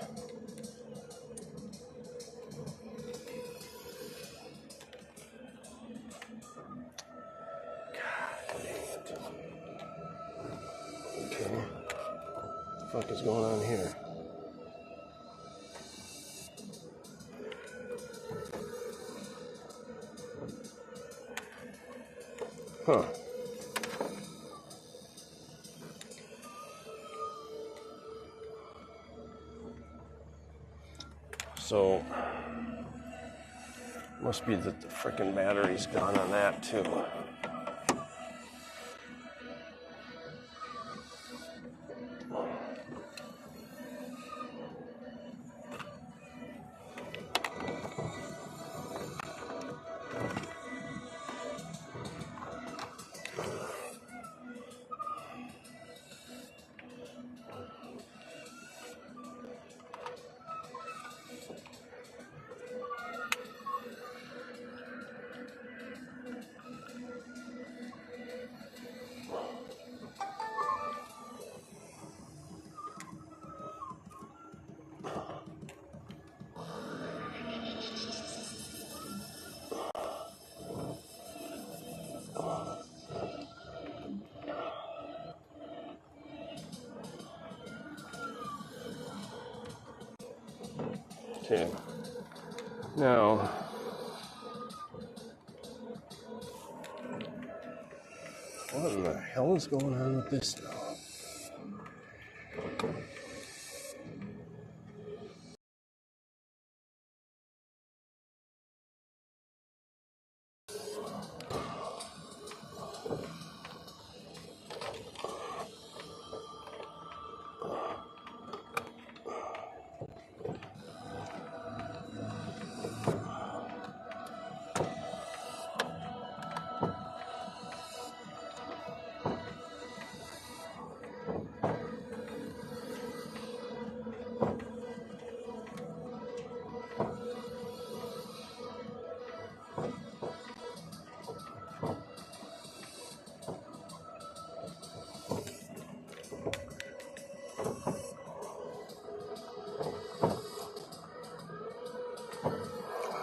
God dang it. Okay. What the fuck is going on here? Huh. So, must be that the frickin' battery's gone on that too. Okay. Now, what in the hell is going on with this now?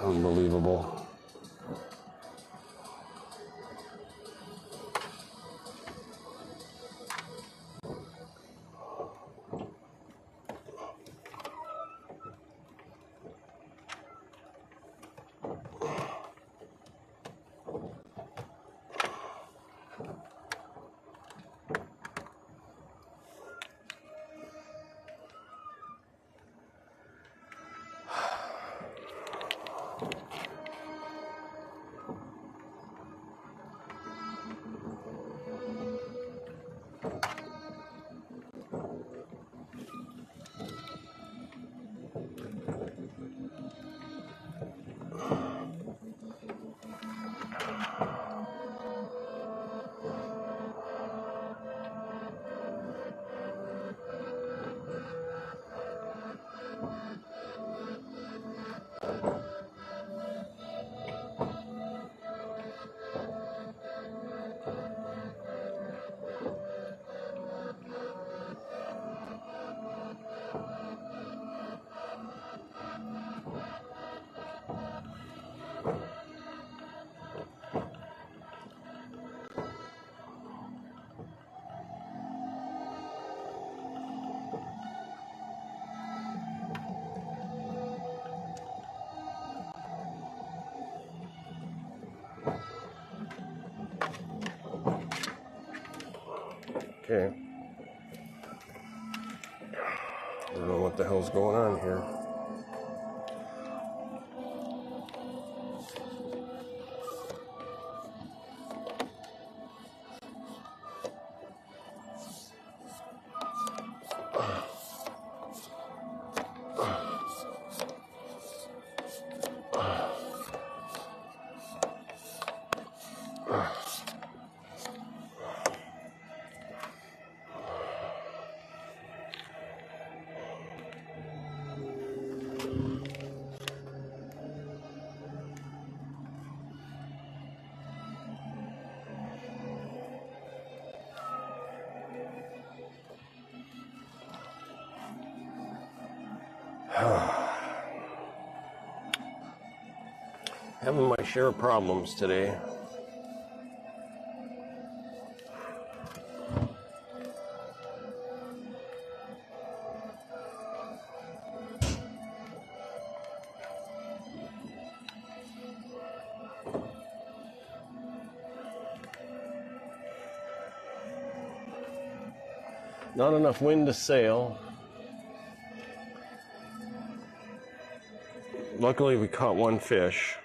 Unbelievable. Okay. I don't know what the hell's going on here. Having my share of problems today. Not enough wind to sail. Luckily, we caught one fish.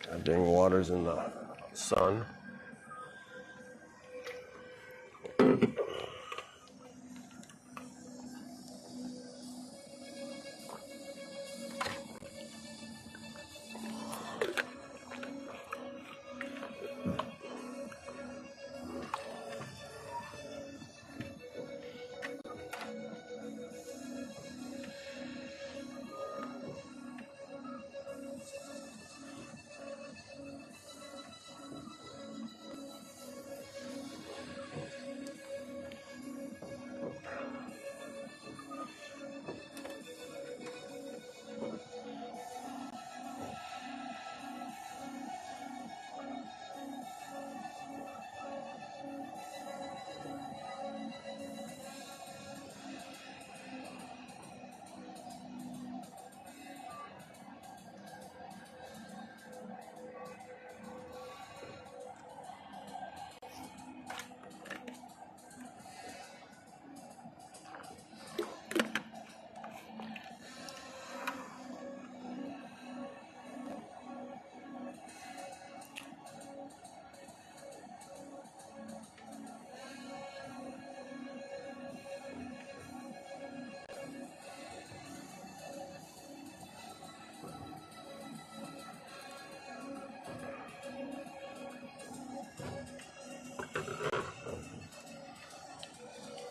God dang, water's in the sun.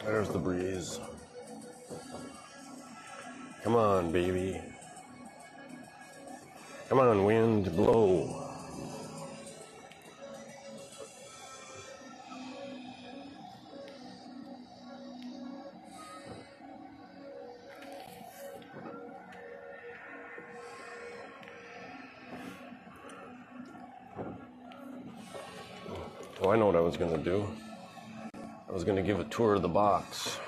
There's the breeze. Come on, baby. Come on, wind, blow. Oh, I know what I was going to do. I was going to give a tour of the box.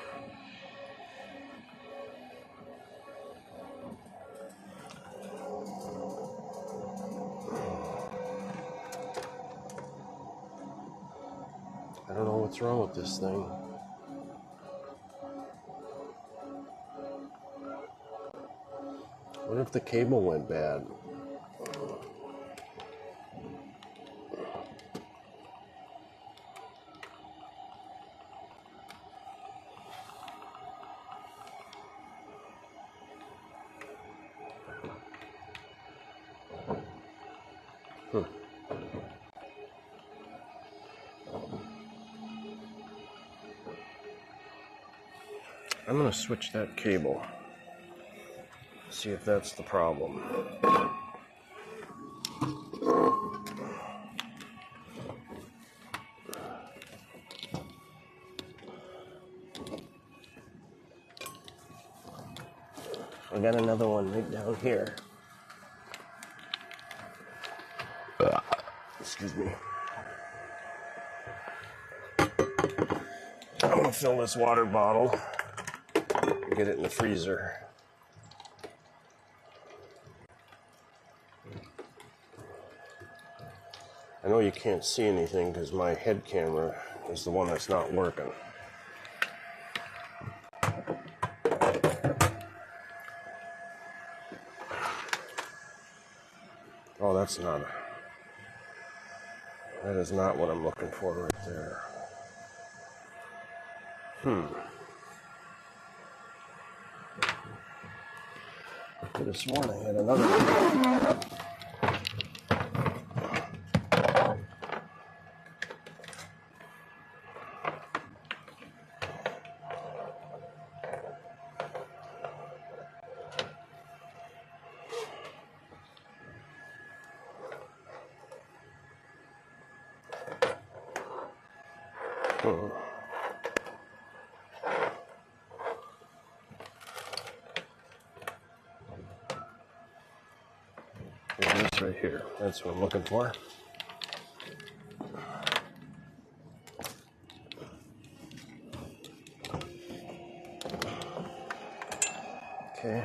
I don't know what's wrong with this thing. What if the cable went bad? I'm going to switch that cable. See if that's the problem. I got another one right down here. Let's Excuse me. I'm gonna fill this water bottle and get it in the freezer. I know you can't see anything because my head camera is the one that's not working. Oh, that's not. That is not what I'm looking for right there. I could have sworn I had another one. This right here. That's what I'm looking for. Okay.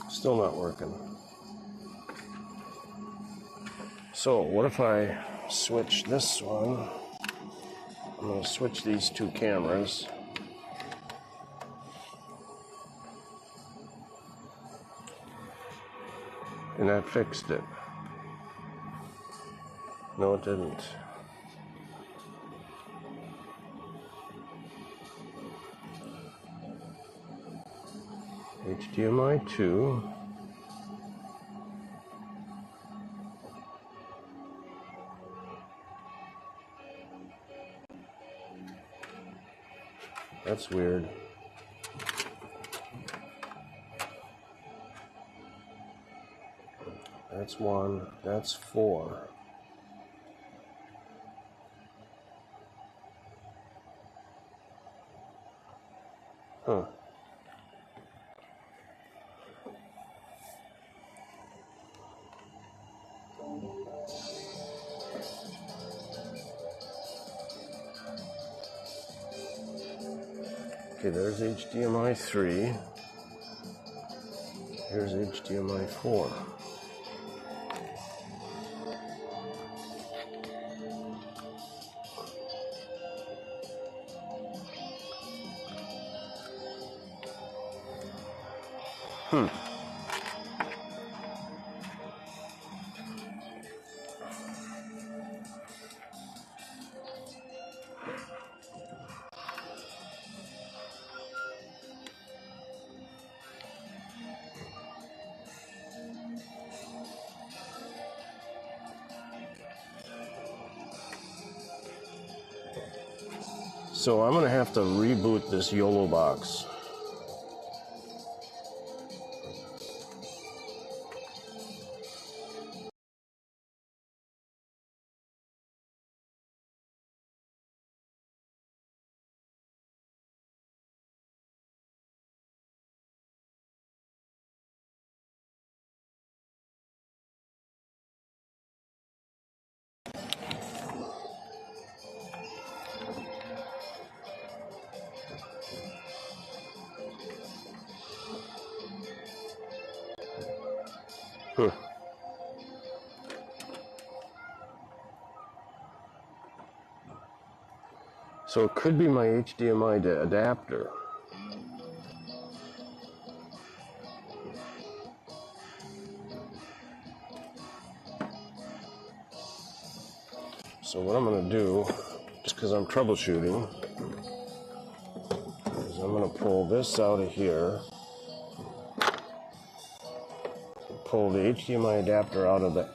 Still not working. So what if I switch this one? I'm going to switch these two cameras. And that fixed it. No, it didn't. HDMI 2. That's weird. That's 1. That's 4. Huh. Okay, there's HDMI 3. Here's HDMI 4. So I'm going to have to reboot this YOLO box. So it could be my HDMI adapter. So what I'm going to do, just because I'm troubleshooting, is I'm going to pull this out of here, pull the HDMI adapter out of the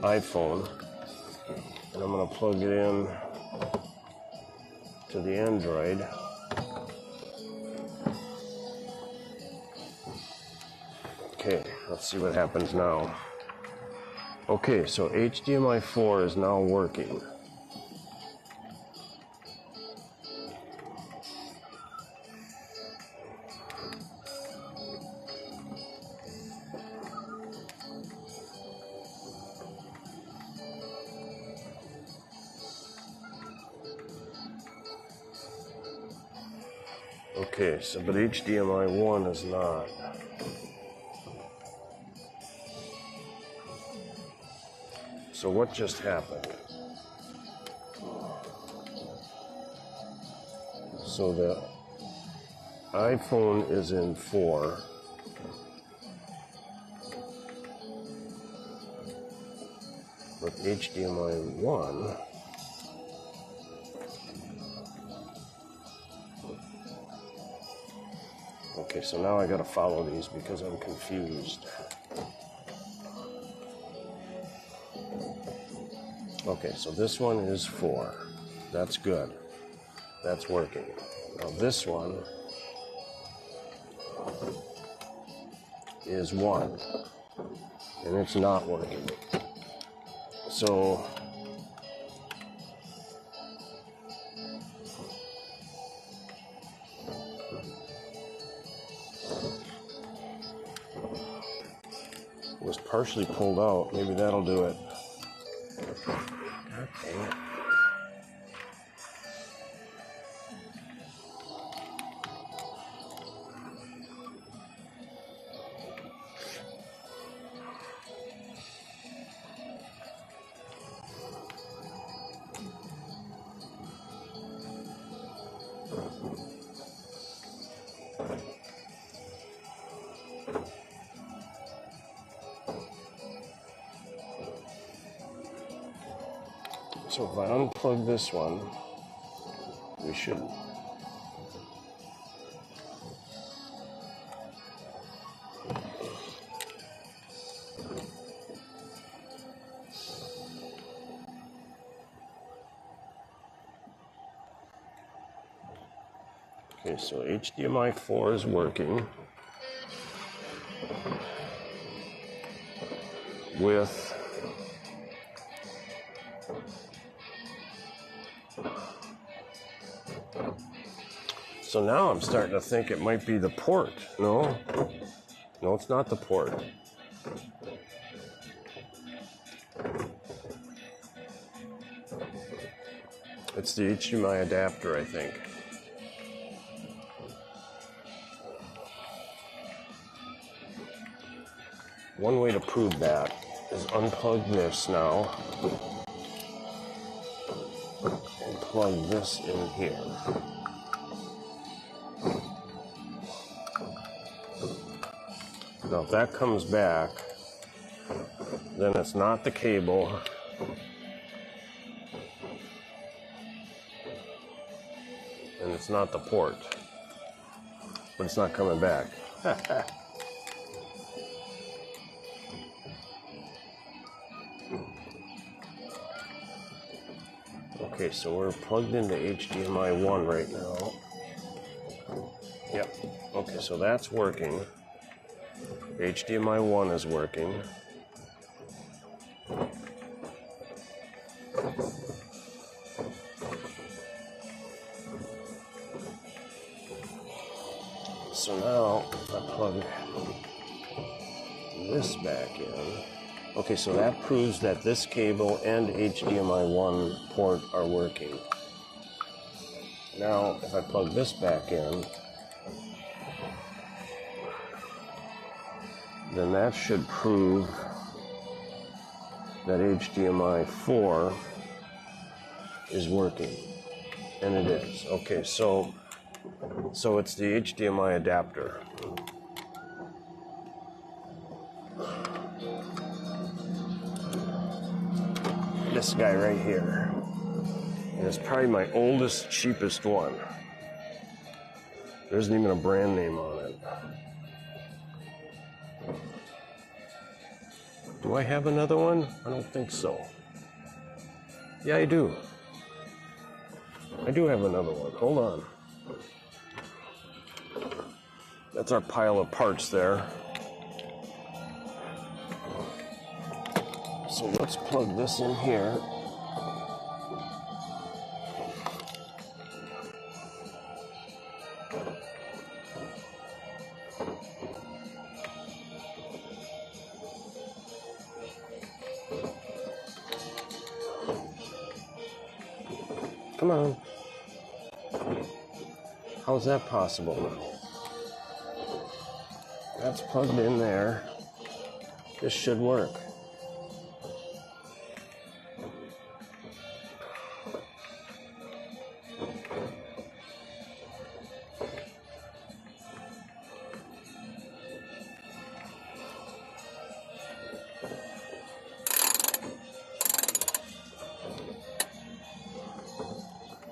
iPhone, and I'm going to plug it in to the Android. Let's see what happens now. Okay, so HDMI 4 is now working. Okay, so but HDMI 1 is not. So what just happened? So the iPhone is in 4. But HDMI 1 okay, so now I gotta follow these because I'm confused. Okay, so this one is 4. That's good. That's working. Now this one is 1. And it's not working. So it was partially pulled out. Maybe that'll do it. Okay. So if I unplug this one, we should. Okay, so HDMI 4 is working with so now I'm starting to think it might be the port. No, it's not the port. It's the HDMI adapter, I think. One way to prove that is unplug this now and plug this in here. Now if that comes back, then it's not the cable. And it's not the port. But it's not coming back. Okay, so we're plugged into HDMI 1 right now. Yep. Okay, so that's working. HDMI 1 is working. So now I plug this back in. Okay, so that proves that this cable and HDMI 1 port are working. Now, if I plug this back in, then that should prove that HDMI 4 is working. And it is. Okay, so it's the HDMI adapter. This guy right here. And it's probably my oldest, cheapest one. There isn't even a brand name on it. Do I have another one? I don't think so. Yeah, I do. I do have another one. Hold on. That's our pile of parts there. So let's plug this in here. Come on. How's that possible? That's plugged in there. This should work.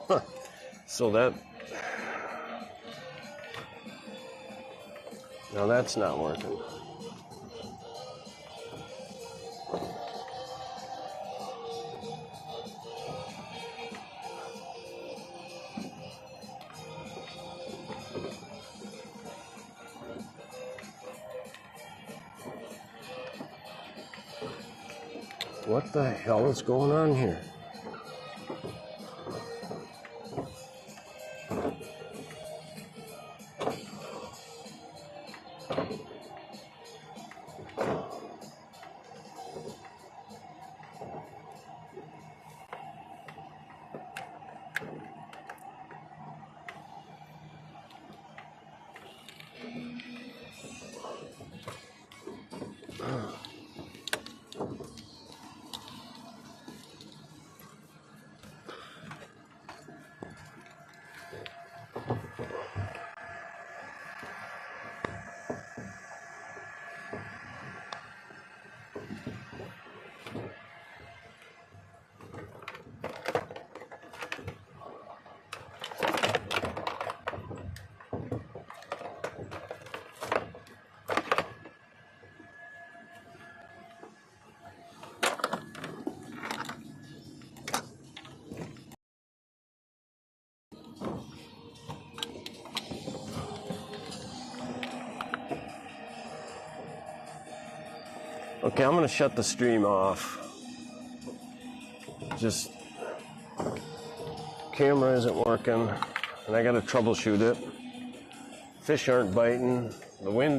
Huh. So that... Now that's not working. What the hell is going on here? Okay, I'm going to shut the stream off. Just camera isn't working, and I got to troubleshoot it. Fish aren't biting. The wind